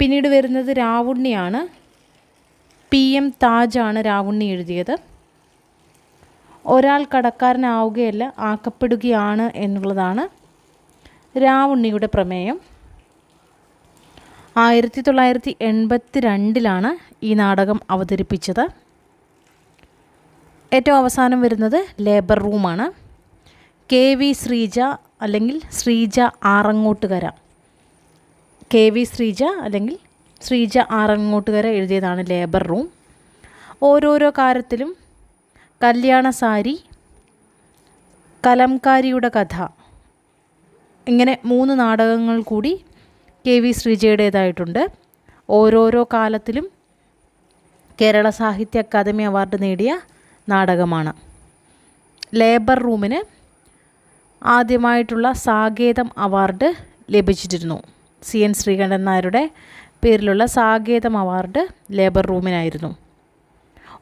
Speaker 1: പിന്നീട് വരുന്നത് രാവുണ്ണിയാണ്. PM താജാണ് രാവുണ്ണി എഴുതിയത്. ഒരാൾ കടക്കാരനാവുകയല്ല ആക്കപ്പെടുകയാണ് എന്നുള്ളതാണ് രാവുണ്ണിയുടെ പ്രമേയം. 1982 ഈ നാടകം അവതരിപ്പിച്ചത്. ഏറ്റവും അവസാനം വരുന്നത് ലേബർ റൂമാണ്. KV ശ്രീജ അല്ലെങ്കിൽ ശ്രീജ ആറങ്ങോട്ടുകര. KV ശ്രീജ അല്ലെങ്കിൽ ശ്രീജ ആറങ്ങോട്ടുകര എഴുതിയതാണ് ലേബർ റൂം. ഓരോരോ കാര്യത്തിലും, കല്യാണ സാരി, കലംകാരിയുടെ കഥ, ഇങ്ങനെ 3 നാടകങ്ങൾ കൂടി KV ശ്രീജയുടേതായിട്ടുണ്ട്. ഓരോരോ കാലത്തിലും കേരള സാഹിത്യ അക്കാദമി അവാർഡ് നേടിയ നാടകമാണ്. ലേബർ റൂമിന് ആദ്യമായിട്ടുള്ള സാകേതം അവാർഡ് ലഭിച്ചിരുന്നു. CN ശ്രീകണ്ഠൻ നായരുടെ പേരിലുള്ള സാകേതം അവാർഡ് ലേബർ റൂമിനായിരുന്നു.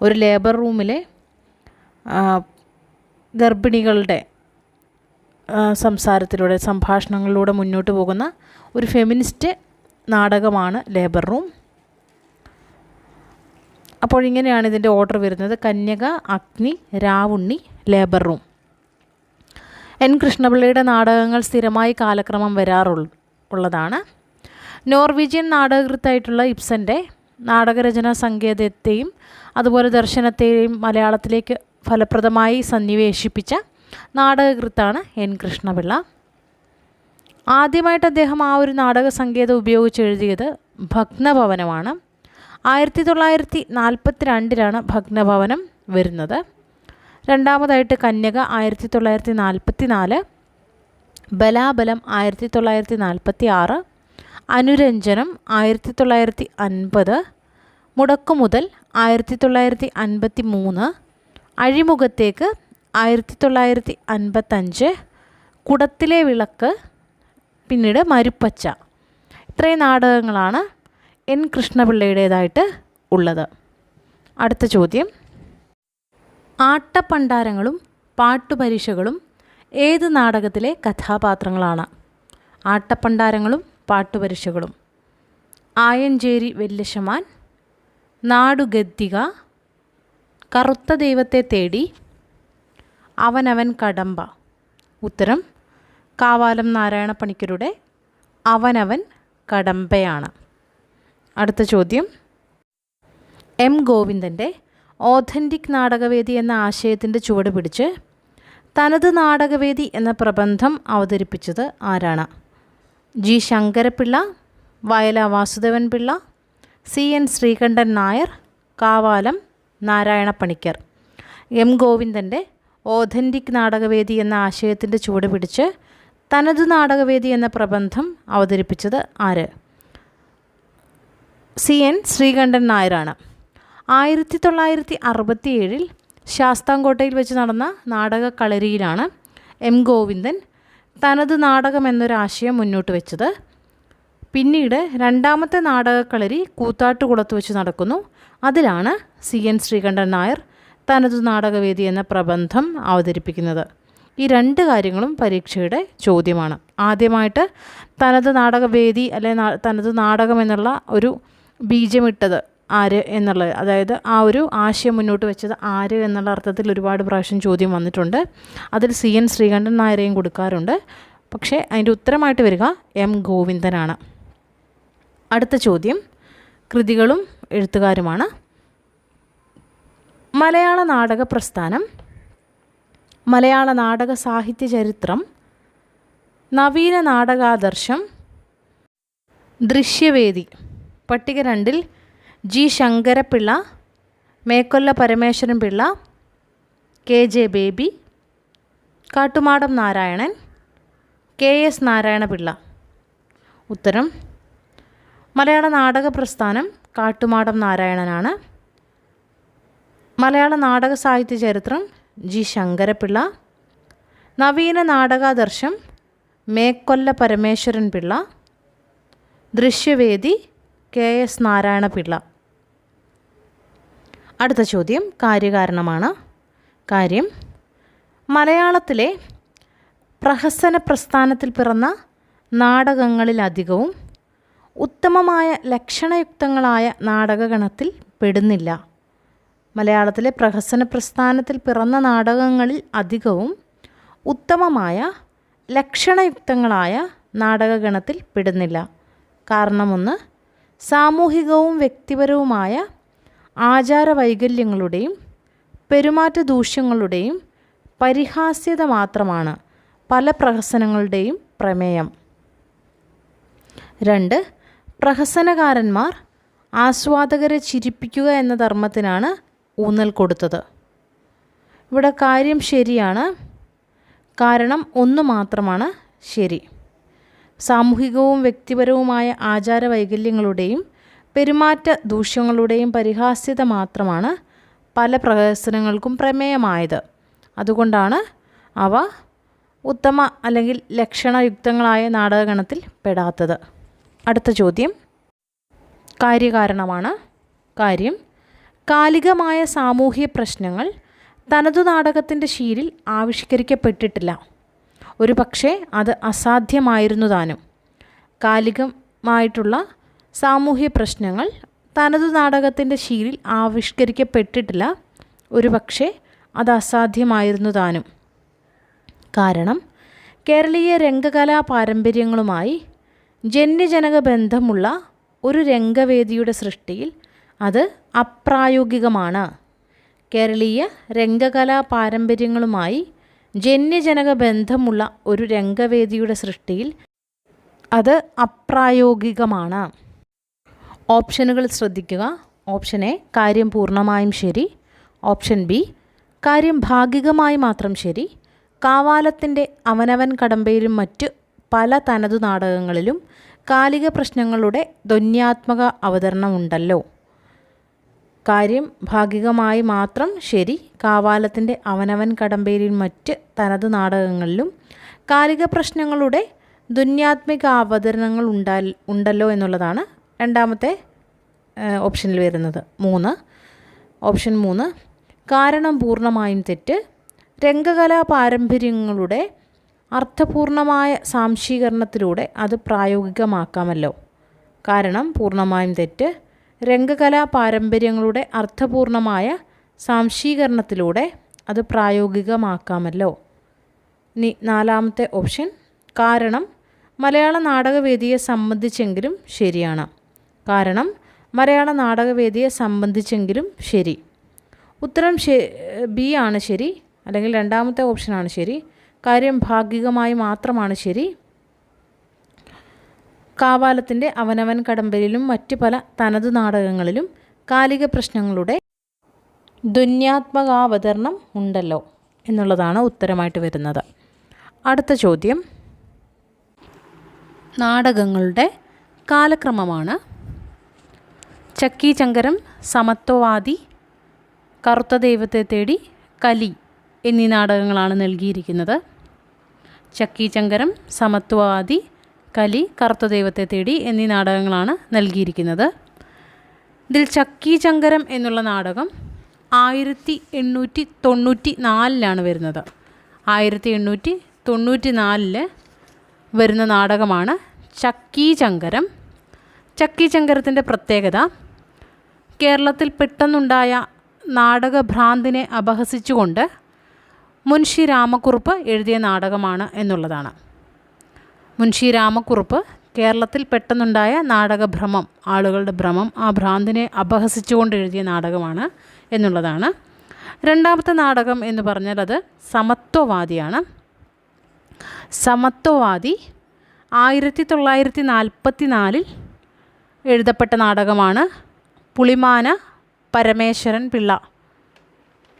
Speaker 1: ഒരു ലേബർ റൂമിലെ ഗർഭിണികളുടെ സംഭാഷണങ്ങളിലൂടെ മുന്നോട്ട് പോകുന്ന ഒരു ഫെമിനിസ്റ്റ് നാടകമാണ് ലേബർ റൂം. അപ്പോൾ ഇങ്ങനെയാണ് ഇതിൻ്റെ ഓർഡർ വരുന്നത്: കന്യക, അഗ്നി, രാവുണ്ണി, ലേബർ റൂം. N. കൃഷ്ണപിള്ളയുടെ നാടകങ്ങൾ സ്ഥിരമായി കാലക്രമം വരാറുള്ളതാണ്. നോർവീജിയൻ നാടകകൃത്തായിട്ടുള്ള ഇബ്സൻ്റെ നാടകരചനാ സങ്കേതത്തെയും അതുപോലെ ദർശനത്തെയും മലയാളത്തിലേക്ക് ഫലപ്രദമായി സന്നിവേശിപ്പിച്ച നാടകകൃത്താണ് N. കൃഷ്ണപിള്ള. ആദ്യമായിട്ട് അദ്ദേഹം ആ ഒരു നാടക സങ്കേതം ഉപയോഗിച്ച് എഴുതിയത് ഭഗ്നഭവനമാണ്. 1942 ഭഗ്നഭവനം വരുന്നത്. രണ്ടാമതായിട്ട് കന്യക 1944, ബലാബലം 1946, അനുരഞ്ജനം 1950, മുടക്കുമുതൽ 1953, അഴിമുഖത്തേക്ക് 1955, കുടത്തിലെ വിളക്ക്, പിന്നീട് മരുപ്പച്ച. ഇത്രയും നാടകങ്ങളാണ് N. കൃഷ്ണപിള്ളയുടേതായിട്ട് ഉള്ളത്. അടുത്ത ചോദ്യം: ആട്ടപ്പണ്ടാരങ്ങളും പാട്ടുപരീക്ഷകളും ഏത് നാടകത്തിലെ കഥാപാത്രങ്ങളാണ്? ആട്ടപ്പണ്ടാരങ്ങളും പാട്ടുപരീക്ഷകളും: ആയഞ്ചേരി വല്യശമാൻ, നാടുഗദ്ദിക, കറുത്ത ദൈവത്തെ തേടി, അവനവൻ കടമ്പ. ഉത്തരം കാവാലം നാരായണ പണിക്കരുടെ അവനവൻ കടമ്പയാണ്. അടുത്ത ചോദ്യം: M. ഗോവിന്ദൻ്റെ ഓഥൻറ്റിക് നാടകവേദി എന്ന ആശയത്തിൻ്റെ ചുവട് പിടിച്ച് തനത് നാടകവേദി എന്ന പ്രബന്ധം അവതരിപ്പിച്ചത് ആരാണ്? G. Sankara Pillai, Vayala Vasudevan Pillai, CN Sreekandan Nair, Kavalam Narayana Panicker. M. ഗോവിന്ദൻ്റെ ഓഥൻറ്റിക് നാടകവേദി എന്ന ആശയത്തിൻ്റെ ചുവട് പിടിച്ച് തനത് നാടകവേദി എന്ന പ്രബന്ധം അവതരിപ്പിച്ചത് ആര്? CN ശ്രീകണ്ഠൻ നായരാണ്. 1967 ശാസ്താംകോട്ടയിൽ വെച്ച് നടന്ന നാടക കളരിയിലാണ് M. ഗോവിന്ദൻ തനത് നാടകം എന്നൊരാശയം മുന്നോട്ട് വെച്ചത്. പിന്നീട് രണ്ടാമത്തെ നാടകക്കളരി കൂത്താട്ടുകുളത്ത് വെച്ച് നടക്കുന്നു. അതിലാണ് CN ശ്രീകണ്ഠൻ നായർ തനതു നാടകവേദി എന്ന പ്രബന്ധം അവതരിപ്പിക്കുന്നത്. ഈ രണ്ട് കാര്യങ്ങളും പരീക്ഷയുടെ ചോദ്യമാണ്. ആദ്യമായിട്ട് തനതു നാടകവേദി അല്ലെങ്കിൽ തനതു നാടകം എന്നുള്ള ഒരു ബീജമിട്ടത് ആര് എന്നുള്ളത്, അതായത് ആ ഒരു ആശയം മുന്നോട്ട് വെച്ചത് ആര് എന്നുള്ള അർത്ഥത്തിൽ ഒരുപാട് പ്രാവശ്യം ചോദ്യം വന്നിട്ടുണ്ട്. അതിൽ CN ശ്രീകണ്ഠൻ നായരെയും കൊടുക്കാറുണ്ട്. പക്ഷേ അതിൻ്റെ ഉത്തരമായിട്ട് വരിക M ഗോവിന്ദനാണ്. അടുത്ത ചോദ്യം കൃതികളും എഴുത്തുകാരുമാണ്. മലയാള നാടക പ്രസ്ഥാനം, മലയാള നാടക സാഹിത്യ ചരിത്രം, നവീന നാടകാദർശം, ദൃശ്യവേദി. പട്ടിക 2-ൽ G Sankarapillai, Mekkolla Parameswaran Pillai, KJ Baby, Kattumadam Narayanan, KS Narayanapillai. ഉത്തരം മലയാള നാടക പ്രസ്ഥാനം കാട്ടുമാടം നാരായണനാണ്. മലയാള നാടക സാഹിത്യ ചരിത്രം G ശങ്കരപ്പിള്ള, നവീന നാടകാദർശം മേക്കൊല്ല പരമേശ്വരൻ പിള്ള, ദൃശ്യവേദി KS നാരായണപിള്ള. അടുത്ത ചോദ്യം കാര്യകാരണമാണ്. കാര്യം മലയാളത്തിലെ പ്രഹസന പ്രസ്ഥാനത്തിൽ പിറന്ന നാടകങ്ങളിലധികവും ഉത്തമമായ ലക്ഷണയുക്തങ്ങളായ നാടകഗണത്തിൽ പെടുന്നില്ല. മലയാളത്തിലെ പ്രഹസന പ്രസ്ഥാനത്തിൽ പിറന്ന നാടകങ്ങളിൽ അധികവും ഉത്തമമായ ലക്ഷണയുക്തങ്ങളായ നാടകഗണത്തിൽ പെടുന്നില്ല. കാരണമൊന്ന്, സാമൂഹികവും വ്യക്തിപരവുമായ ആചാരവൈകല്യങ്ങളുടെയും പെരുമാറ്റ ദൂഷ്യങ്ങളുടെയും പരിഹാസ്യത മാത്രമാണ് പല പ്രഹസനങ്ങളുടെയും പ്രമേയം. 2, പ്രഹസനകാരന്മാർ ആസ്വാദകരെ ചിരിപ്പിക്കുക എന്ന ധർമ്മത്തിനാണ് ഊന്നൽ കൊടുത്തത്. ഇവിടെ കാര്യം ശരിയാണ്, കാരണം ഒന്ന് മാത്രമാണ് ശരി. സാമൂഹികവും വ്യക്തിപരവുമായ ആചാരവൈകല്യങ്ങളുടെയും പെരുമാറ്റ ദൂഷ്യങ്ങളുടെയും പരിഹാസ്യത മാത്രമാണ് പല പ്രഹസനങ്ങൾക്കും പ്രമേയമായത്. അതുകൊണ്ടാണ് അവ ഉത്തമ അല്ലെങ്കിൽ ലക്ഷണയുക്തങ്ങളായ നാടകഗണത്തിൽ പെടാത്തത്. അടുത്ത ചോദ്യം കാര്യകാരണമാണ്. കാര്യം കാലികമായ സാമൂഹ്യ പ്രശ്നങ്ങൾ തനതു നാടകത്തിൻ്റെ ശീലിൽ ആവിഷ്കരിക്കപ്പെട്ടിട്ടില്ല. ഒരു പക്ഷേ അത് അസാധ്യമായിരുന്നു താനും. കാലികമായിട്ടുള്ള സാമൂഹ്യ പ്രശ്നങ്ങൾ തനതു നാടകത്തിൻ്റെ ശീലിൽ ആവിഷ്കരിക്കപ്പെട്ടിട്ടില്ല. ഒരു പക്ഷേ അത് അസാധ്യമായിരുന്നു താനും. കാരണം കേരളീയ രംഗകലാ പാരമ്പര്യങ്ങളുമായി ജന്യജനക ബന്ധമുള്ള ഒരു രംഗവേദിയുടെ സൃഷ്ടിയിൽ അത് അപ്രായോഗികമാണ്. കേരളീയ രംഗകലാ പാരമ്പര്യങ്ങളുമായി ജന്യജനക ബന്ധമുള്ള ഒരു രംഗവേദിയുടെ സൃഷ്ടിയിൽ അത് അപ്രായോഗികമാണ്. ഓപ്ഷനുകൾ ശ്രദ്ധിക്കുക. ഓപ്ഷൻ എ കാര്യം പൂർണ്ണമായും ശരി. ഓപ്ഷൻ ബി കാര്യം ഭാഗികമായി മാത്രം ശരി. കാവാലത്തിൻ്റെ അവനവൻ കടമ്പയിലും മറ്റ് പല തനതു നാടകങ്ങളിലും കാലിക പ്രശ്നങ്ങളുടെ ധ്വന്യാത്മക അവതരണമുണ്ടല്ലോ. കാര്യം ഭാഗികമായി മാത്രം ശരി. കാവാലത്തിൻ്റെ അവനവൻ കടമ്പയിലും മറ്റ് തനതു നാടകങ്ങളിലും കാലിക പ്രശ്നങ്ങളുടെ ധ്വന്യാത്മിക അവതരണങ്ങൾ ഉണ്ടല്ലോ എന്നുള്ളതാണ് രണ്ടാമത്തെ ഓപ്ഷനിൽ വരുന്നത്. ഓപ്ഷൻ 3 കാരണം പൂർണ്ണമായും തെറ്റ്. രംഗകലാ പാരമ്പര്യങ്ങളുടെ അർത്ഥപൂർണമായ സാംശീകരണത്തിലൂടെ അത് പ്രായോഗികമാക്കാമല്ലോ. കാരണം പൂർണ്ണമായും തെറ്റ്. രംഗകലാ പാരമ്പര്യങ്ങളുടെ അർത്ഥപൂർണമായ സാംശീകരണത്തിലൂടെ അത് പ്രായോഗികമാക്കാമല്ലോ. ഇനി നാലാമത്തെ ഓപ്ഷൻ കാരണം മലയാള നാടകവേദിയെ സംബന്ധിച്ചെങ്കിലും ശരിയാണ്. കാരണം മലയാള നാടകവേദിയെ സംബന്ധിച്ചെങ്കിലും ശരി. ഉത്തരം ബി ആണ് ശരി, അല്ലെങ്കിൽ രണ്ടാമത്തെ ഓപ്ഷനാണ് ശരി. കാര്യം ഭാഗികമായി മാത്രമാണ് ശരി. കാവാലത്തിൻ്റെ അവനവൻ കടമ്പയിലും മറ്റ് പല തനതു നാടകങ്ങളിലും കാലിക പ്രശ്നങ്ങളുടെ ധ്വന്യാത്മകാവതരണം ഉണ്ടല്ലോ എന്നുള്ളതാണ് ഉത്തരമായിട്ട് വരുന്നത്. അടുത്ത ചോദ്യം നാടകങ്ങളുടെ കാലക്രമമാണ്. ചക്കീചങ്കരം, സമത്വവാദി, കറുത്ത ദൈവത്തെ തേടി, കലി എന്നീ നാടകങ്ങളാണ് നൽകിയിരിക്കുന്നത്. ചക്കീചങ്കരം, സമത്വവാദി, കലി, കറുത്ത ദൈവത്തെ തേടി എന്നീ നാടകങ്ങളാണ് നൽകിയിരിക്കുന്നത്. ഇതിൽ ചക്കീചങ്കരം എന്നുള്ള നാടകം 1894 വരുന്നത്. 1894 വരുന്ന നാടകമാണ് ചക്കീചങ്കരം. ചക്കീചങ്കരത്തിൻ്റെ പ്രത്യേകത കേരളത്തിൽ പെട്ടെന്നുണ്ടായ നാടകഭ്രാന്തിനെ അപഹസിച്ചുകൊണ്ട് മുൻഷി രാമക്കുറുപ്പ് എഴുതിയ നാടകമാണ് എന്നുള്ളതാണ്. മുൻഷി രാമക്കുറുപ്പ് കേരളത്തിൽ പെട്ടെന്നുണ്ടായ നാടകഭ്രമം, ആളുകളുടെ ഭ്രമം, ആ ഭ്രാന്തിനെ അപഹസിച്ചുകൊണ്ട് എഴുതിയ നാടകമാണ് എന്നുള്ളതാണ്. രണ്ടാമത്തെ നാടകം എന്ന് പറഞ്ഞാൽ അത് സമത്വവാദിയാണ്. സമത്വവാദി 1944 എഴുതപ്പെട്ട നാടകമാണ്. പുളിമാന പരമേശ്വരൻ പിള്ള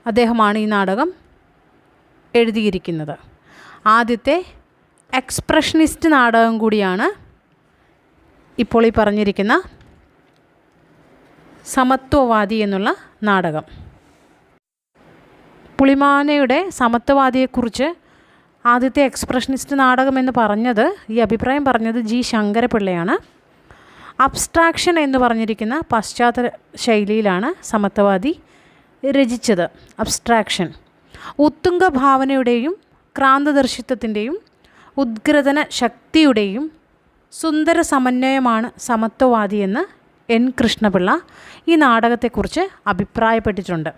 Speaker 1: അദ്ദേഹമാണ് ഈ നാടകം എഴുതിയിരിക്കുന്നത്. ആദ്യത്തെ എക്സ്പ്രഷനിസ്റ്റ് നാടകം കൂടിയാണ് ഇപ്പോൾ ഈ പറഞ്ഞിരിക്കുന്ന സമത്വവാദി എന്നുള്ള നാടകം. പുളിമാനയുടെ സമത്വവാദിയെക്കുറിച്ച് ആദ്യത്തെ എക്സ്പ്രഷനിസ്റ്റ് നാടകം എന്ന് പറഞ്ഞത്, ഈ അഭിപ്രായം പറഞ്ഞത് ജി ശങ്കരപിള്ളയാണ്. അബ്സ്ട്രാക്ഷൻ എന്ന് പറഞ്ഞിരിക്കുന്ന പാശ്ചാത്യ ശൈലിയിലാണ് സമത്വവാദി രചിച്ചത്. അബ്സ്ട്രാക്ഷൻ ഉത്തുംഗ ഭാവനയുടെയും ക്രാന്തദർശിത്വത്തിൻ്റെയും ഉദ്ഗ്രഥന ശക്തിയുടെയും സുന്ദര സമന്വയമാണ് സമത്വവാദിയെന്ന് എൻ കൃഷ്ണപിള്ള ഈ നാടകത്തെക്കുറിച്ച് അഭിപ്രായപ്പെട്ടിട്ടുണ്ട്.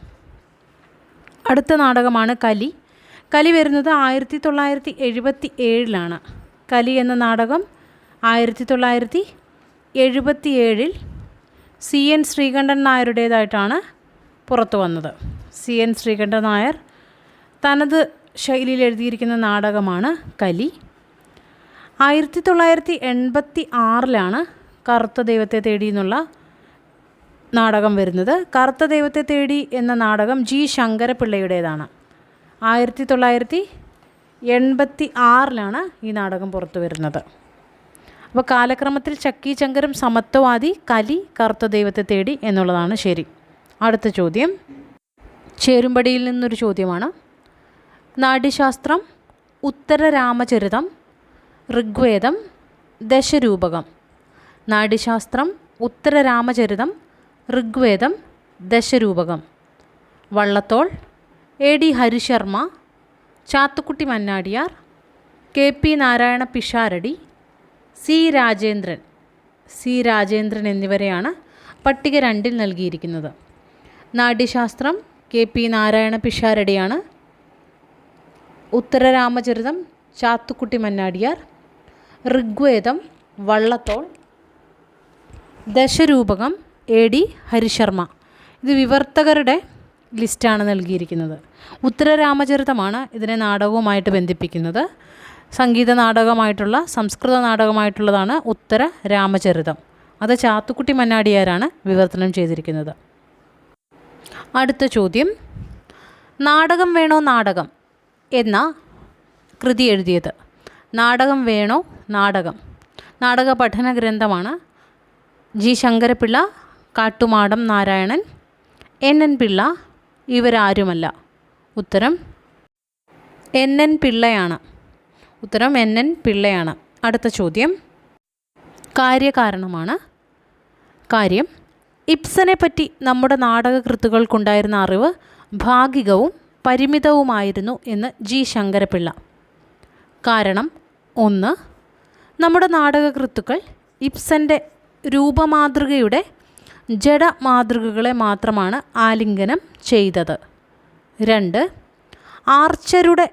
Speaker 1: അടുത്ത നാടകമാണ് കലി. കലി വരുന്നത് 1977 കലി എന്ന നാടകം 1977 സി എൻ ശ്രീകണ്ഠൻ നായരുടേതായിട്ടാണ് പുറത്തു വന്നത്. സി എൻ ശ്രീകണ്ഠൻ നായർ തനത് ശൈലിയിൽ എഴുതിയിരിക്കുന്ന നാടകമാണ് കലി. 1986 കറുത്ത ദൈവത്തെ തേടി എന്നുള്ള നാടകം വരുന്നത്. കറുത്ത ദൈവത്തെ തേടി എന്ന നാടകം ജി ശങ്കരപിള്ളയുടേതാണ്. 1986 ഈ നാടകം പുറത്തു വരുന്നത്. അപ്പോൾ കാലക്രമത്തിൽ ചക്കീചങ്കരം, സമത്വവാദി, കലി, കറുത്ത ദൈവത്തെ തേടി എന്നുള്ളതാണ് ശരി. അടുത്ത ചോദ്യം ചേരുംപടിയിൽ നിന്നൊരു ചോദ്യമാണ്. Natyashastra, Uttararamacharitam, Rigveda, Dasharupakam. Natyashastra, Uttararamacharitam, Rigveda, Dasharupakam. Vallathol, A D Harisharma, Chathukutty Mannadiyar, K P Narayana Pisharody, C Rajendran എന്നിവരെയാണ് പട്ടിക 2 നൽകിയിരിക്കുന്നത്. നാട്യശാസ്ത്രം കെ പി നാരായണ പിഷാരടിയാണ്. Uttararamacharitam Chathukutty Mannadiyar, Rigveda Vallathol, Dasharupakam A D Harisharma. ഇത് വിവർത്തകരുടെ ലിസ്റ്റാണ് നൽകിയിരിക്കുന്നത്. ഉത്തരരാമചരിതമാണ് ഇതിനെ നാടകവുമായിട്ട് ബന്ധിപ്പിക്കുന്നത്. സംഗീത നാടകമായിട്ടുള്ള, സംസ്കൃത നാടകമായിട്ടുള്ളതാണ് ഉത്തര രാമചരിതം. അത് ചാത്തുക്കുട്ടി മന്നാടിയാരാണ് വിവർത്തനം ചെയ്തിരിക്കുന്നത്. അടുത്ത ചോദ്യം, നാടകം വേണോ നാടകം എന്ന കൃതി എഴുതിയത്. നാടകം വേണോ നാടകം നാടക പഠന ഗ്രന്ഥമാണ്. ജി ശങ്കരപിള്ള, കാട്ടുമാടം നാരായണൻ, എൻ പിള്ള ഇവരാരുമല്ല. ഉത്തരം എൻ പിള്ളയാണ്. ഉത്തരം എൻ പിള്ളയാണ്. അടുത്ത ചോദ്യം കാര്യകാരണമാണ്. കാര്യം, ഇബ്സനെ പറ്റി നമ്മുടെ നാടകകൃത്തുക്കൾക്കുണ്ടായിരുന്ന അറിവ് ഭാഗികവും പരിമിതവുമായിരുന്നു എന്ന് ജി ശങ്കരപിള്ള. കാരണം, 1. നമ്മുടെ നാടകകൃത്തുക്കൾ ഇബ്സൻ്റെ രൂപമാതൃകയുടെ ജഡമാതൃകകളെ മാത്രമാണ് ആലിംഗനം ചെയ്തത്. 2. ആർച്ചറുടെ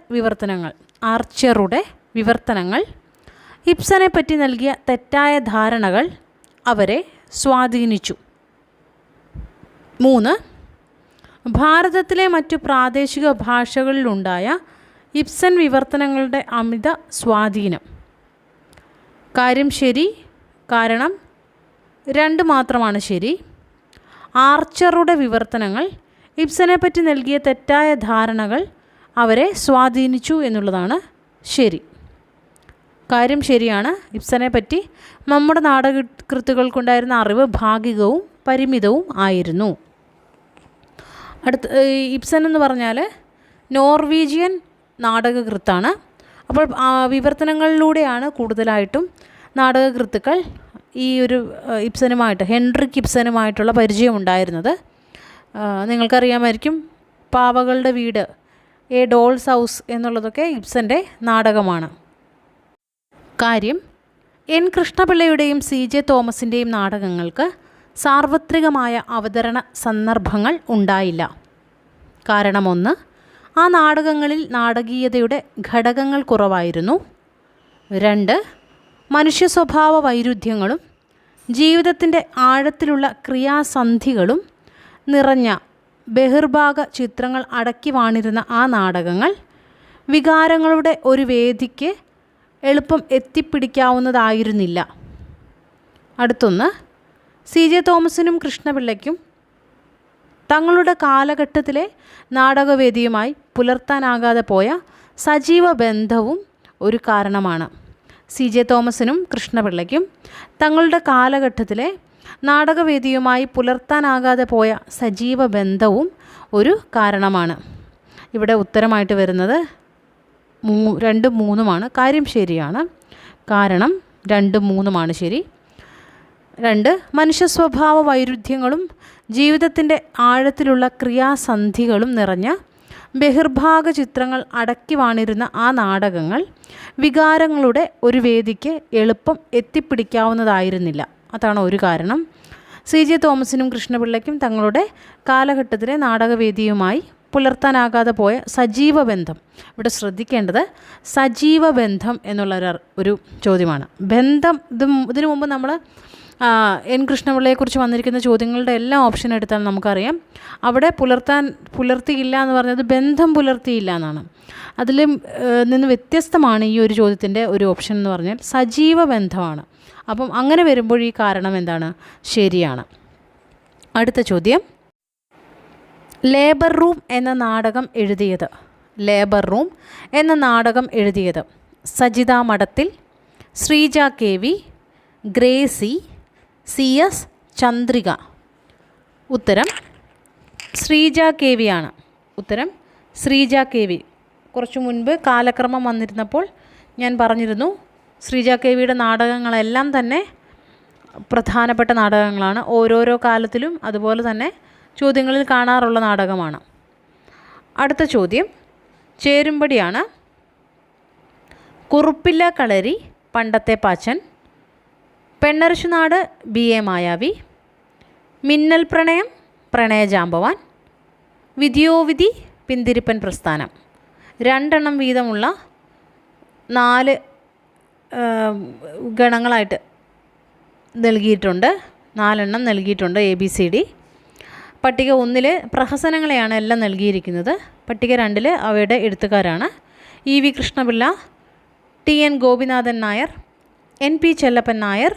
Speaker 1: വിവർത്തനങ്ങൾ ഇബ്സനെ പറ്റി നൽകിയ തെറ്റായ ധാരണകൾ അവരെ സ്വാധീനിച്ചു. 3. ഭാരതത്തിലെ മറ്റു പ്രാദേശിക ഭാഷകളിലുണ്ടായ ഇബ്സൻ വിവർത്തനങ്ങളുടെ അമിത സ്വാധീനം. കാര്യം ശരി, കാരണം 2 മാത്രമാണ് ശരി. ആർച്ചറുടെ വിവർത്തനങ്ങൾ ഇബ്സനെ പറ്റി നൽകിയ തെറ്റായ ധാരണകൾ അവരെ സ്വാധീനിച്ചു എന്നുള്ളതാണ് ശരി. കാര്യം ശരിയാണ്. ഇബ്സനെ പറ്റി നമ്മുടെ നാടകകൃത്തുക്കൾക്കുണ്ടായിരുന്ന അറിവ് ഭാഗികവും പരിമിതവും ആയിരുന്നു. ഇബ്സൻ എന്ന് പറഞ്ഞാൽ നോർവീജിയൻ നാടകകൃത്താണ്. അപ്പോൾ വിവർത്തനങ്ങളിലൂടെയാണ് കൂടുതലായിട്ടും നാടകകൃത്തുക്കൾ ഈ ഒരു ഹെൻറിക് ഇബ്സനുമായിട്ടുള്ള പരിചയമുണ്ടായിരുന്നത്. നിങ്ങൾക്കറിയാമായിരിക്കും, പാവകളുടെ വീട്, എ ഡോൾസ് ഹൗസ് എന്നുള്ളതൊക്കെ ഇബ്സൻ്റെ നാടകമാണ്. കാര്യം, എൻ കൃഷ്ണപിള്ളയുടെയും CJ തോമസിൻ്റെയും നാടകങ്ങൾക്ക് സാർവത്രികമായ അവതരണ സന്ദർഭങ്ങൾ ഉണ്ടായില്ല. കാരണം 1, ആ നാടകങ്ങളിൽ നാടകീയതയുടെ ഘടകങ്ങൾ കുറവായിരുന്നു. 2, മനുഷ്യ സ്വഭാവ വൈരുദ്ധ്യങ്ങളും ജീവിതത്തിൻ്റെ ആഴത്തിലുള്ള ക്രിയാസന്ധികളും നിറഞ്ഞ ബഹിർഭാഗ ചിത്രങ്ങൾ അടക്കി വാണിരുന്ന ആ നാടകങ്ങൾ വികാരങ്ങളുടെ ഒരു വേദിക്ക് എളുപ്പം എത്തിപ്പിടിക്കാവുന്നതായിരുന്നില്ല. അടുത്തൊന്ന്, CJ തോമസിനും കൃഷ്ണപിള്ളയ്ക്കും തങ്ങളുടെ കാലഘട്ടത്തിലെ നാടകവേദിയുമായി പുലർത്താനാകാതെ പോയ സജീവ ബന്ധവും ഒരു കാരണമാണ്. CJ തോമസിനും കൃഷ്ണപിള്ളയ്ക്കും തങ്ങളുടെ കാലഘട്ടത്തിലെ നാടകവേദിയുമായി പുലർത്താനാകാതെ പോയ സജീവ ബന്ധവും ഒരു കാരണമാണ്. ഇവിടെ ഉത്തരമായിട്ട് വരുന്നത് 2, 3 കാര്യം ശരിയാണ്. കാരണം 2, 3 ശരി. 2, മനുഷ്യ സ്വഭാവ വൈരുദ്ധ്യങ്ങളും ജീവിതത്തിൻ്റെ ആഴത്തിലുള്ള ക്രിയാസന്ധികളും നിറഞ്ഞ ബഹിർഭാഗ ചിത്രങ്ങൾ അടക്കി വാണിരുന്ന ആ നാടകങ്ങൾ വികാരങ്ങളുടെ ഒരു വേദിക്ക് എളുപ്പം എത്തിപ്പിടിക്കാവുന്നതായിരുന്നില്ല. അതാണ് ഒരു കാരണം. CJ തോമസിനും കൃഷ്ണപിള്ളയ്ക്കും തങ്ങളുടെ കാലഘട്ടത്തിലെ നാടകവേദിയുമായി പുലർത്താനാകാതെ പോയ സജീവ ബന്ധം. ഇവിടെ ശ്രദ്ധിക്കേണ്ടത് സജീവ ബന്ധം എന്നുള്ള ഒരു ചോദ്യമാണ്. ബന്ധം, ഇതിനു മുമ്പ് നമ്മൾ എൻ കൃഷ്ണപിള്ളയെക്കുറിച്ച് വന്നിരിക്കുന്ന ചോദ്യങ്ങളുടെ എല്ലാ ഓപ്ഷൻ എടുത്താൽ നമുക്കറിയാം, അവിടെ പുലർത്തിയില്ല എന്ന് പറഞ്ഞത് ബന്ധം പുലർത്തിയില്ല എന്നാണ്. അതിൽ നിന്ന് വ്യത്യസ്തമാണ് ഈ ഒരു ചോദ്യത്തിൻ്റെ ഒരു ഓപ്ഷൻ എന്ന് പറഞ്ഞാൽ സജീവ ബന്ധമാണ്. അപ്പം അങ്ങനെ വരുമ്പോൾ ഈ കാരണം എന്താണ്? ശരിയാണ്. അടുത്ത ചോദ്യം, ലേബർ റൂം എന്ന നാടകം എഴുതിയത് സജിത മഠത്തിൽ, Sreeja KV, Gracy, CS Chandrika. ഉത്തരം ശ്രീജ KV ആണ്. ഉത്തരം ശ്രീജ KV. കുറച്ചു മുൻപ് കാലക്രമം വന്നിരുന്നപ്പോൾ ഞാൻ പറഞ്ഞിരുന്നു, ശ്രീജ KVയുടെ നാടകങ്ങളെല്ലാം തന്നെ പ്രധാനപ്പെട്ട നാടകങ്ങളാണ്. ഓരോരോ കാലത്തിലും അതുപോലെ തന്നെ ചോദ്യങ്ങളിൽ കാണാറുള്ള നാടകമാണ്. അടുത്ത ചോദ്യം ചേരുംപടിയാണ്. കുറുപ്പില്ല കളരി പണ്ടത്തെ പാച്ചൻ, പെണ്ണരശുനാട് BA മായാവി, മിന്നൽ പ്രണയം പ്രണയജാമ്പവാൻ, വിധിയോവിധി പിന്തിരിപ്പൻ പ്രസ്ഥാനം. 2 വീതമുള്ള 4 ഗണങ്ങളായിട്ട് നൽകിയിട്ടുണ്ട്. 4 നൽകിയിട്ടുണ്ട് ABCD. പട്ടിക 1 പ്രഹസനങ്ങളെയാണ് എല്ലാം നൽകിയിരിക്കുന്നത്. പട്ടിക 2 അവയുടെ എഴുത്തുകാരാണ് EV Krishnapillai, TN Gopinathan Nair, NP Chellappan Nair,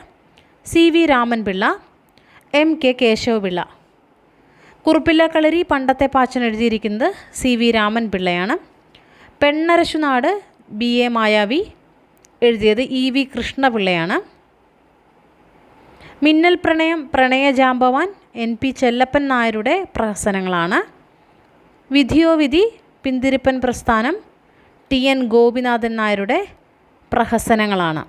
Speaker 1: CV Raman Pillai, MK Kesava Pillai. കുറുപ്പില്ല കളരി പണ്ടത്തെ പാച്ചൻ എഴുതിയിരിക്കുന്നത് CV രാമൻപിള്ളയാണ്. പെണ്ണരശുനാട് BA മായാവി എഴുതിയത് EV കൃഷ്ണപിള്ളയാണ്. മിന്നൽ പ്രണയം പ്രണയജാമ്പവാൻ NP ചെല്ലപ്പൻ നായരുടെ പ്രഹസനങ്ങളാണ്. വിധിയോവിധി പിന്തിരിപ്പൻ പ്രസ്ഥാനം TN ഗോപിനാഥൻ നായരുടെ പ്രഹസനങ്ങളാണ്.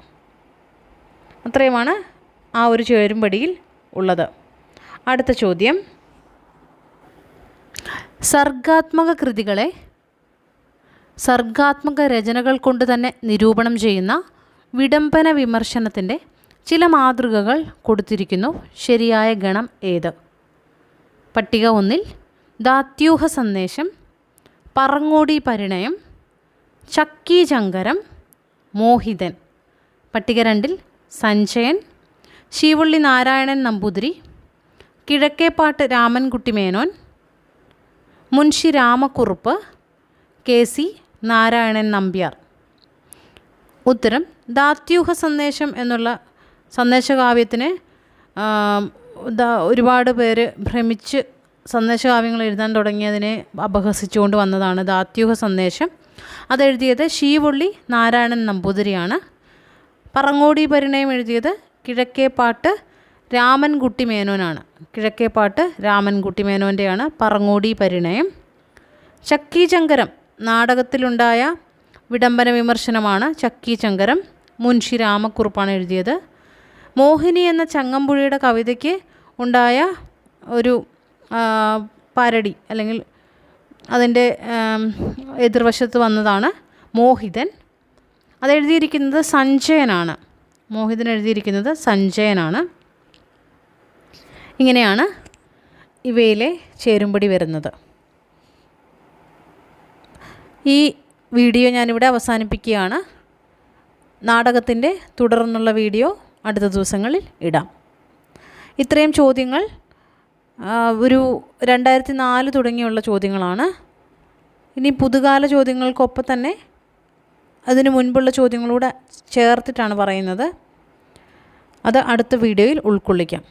Speaker 1: അത്രയുമാണ് ആ ഒരു ചേരുംപടിയിൽ ഉള്ളത്. അടുത്ത ചോദ്യം, സർഗാത്മക കൃതികളെ സർഗാത്മക രചനകൾ കൊണ്ട് തന്നെ നിരൂപണം ചെയ്യുന്ന വിഡംബന വിമർശനത്തിൻ്റെ ചില മാതൃകകൾ കൊടുത്തിരിക്കുന്നു. ശരിയായ ഗണം ഏത്? പട്ടിക 1 ദാത്യൂഹ സന്ദേശം, പറങ്ങോടി പരിണയം, ചക്കീചങ്കരം, മോഹിതൻ. പട്ടിക 2 സഞ്ചയൻ, ശീവള്ളി നാരായണൻ നമ്പൂതിരി, കിഴക്കേപ്പാട്ട് രാമൻകുട്ടി മേനോൻ, മുൻഷി രാമക്കുറുപ്പ്, KC നാരായണൻ നമ്പ്യാർ. ഉത്തരം ദാത്യൂഹ സന്ദേശം എന്നുള്ള സന്ദേശകാവ്യത്തിന് ഒരുപാട് പേര് ഭ്രമിച്ച് സന്ദേശകാവ്യങ്ങൾ എഴുതാൻ തുടങ്ങിയതിനെ അപഹസിച്ചുകൊണ്ട് വന്നതാണ് ദാത്യൂഹ സന്ദേശം. അതെഴുതിയത് ശീവള്ളി നാരായണൻ നമ്പൂതിരിയാണ്. പറങ്ങോടി പരിണയം എഴുതിയത് കിഴക്കേപ്പാട്ട് രാമൻകുട്ടി മേനോനാണ്. കിഴക്കേപ്പാട്ട് രാമൻകുട്ടി മേനോൻ്റെയാണ് പറങ്ങോടി പരിണയം. ചക്കീചങ്കരം നാടകത്തിലുണ്ടായ വിഡംബന വിമർശനമാണ് ചക്കീചങ്കരം. മുൻഷി രാമക്കുറുപ്പാണ് എഴുതിയത്. മോഹിനി എന്ന ചങ്ങമ്പുഴയുടെ കവിതയ്ക്ക് ഉണ്ടായ ഒരു പാരഡി അല്ലെങ്കിൽ അതിൻ്റെ എതിർവശത്ത് വന്നതാണ് മോഹിതൻ. അതെഴുതിയിരിക്കുന്നത് സഞ്ജയനാണ്. മോഹിതൻ എഴുതിയിരിക്കുന്നത് സഞ്ജയനാണ്. ഇങ്ങനെയാണ് ഇവയിലെ ചേരുംപടി വരുന്നത്. ഈ വീഡിയോ ഞാനിവിടെ അവസാനിപ്പിക്കുകയാണ്. നാടകത്തിൻ്റെ തുടർന്നുള്ള വീഡിയോ അടുത്ത ദിവസങ്ങളിൽ ഇടാം. ഇത്രയും ചോദ്യങ്ങൾ ഒരു 2004 തുടങ്ങിയുള്ള ചോദ്യങ്ങളാണ്. ഇനി പുതുകാല ചോദ്യങ്ങൾക്കൊപ്പം തന്നെ അതിന് മുൻപുള്ള ചോദ്യങ്ങളൂടെ ചേർത്തിട്ടാണ് പറയുന്നത്. അത് അടുത്ത വീഡിയോയിൽ ഉൾക്കൊള്ളിക്കാം.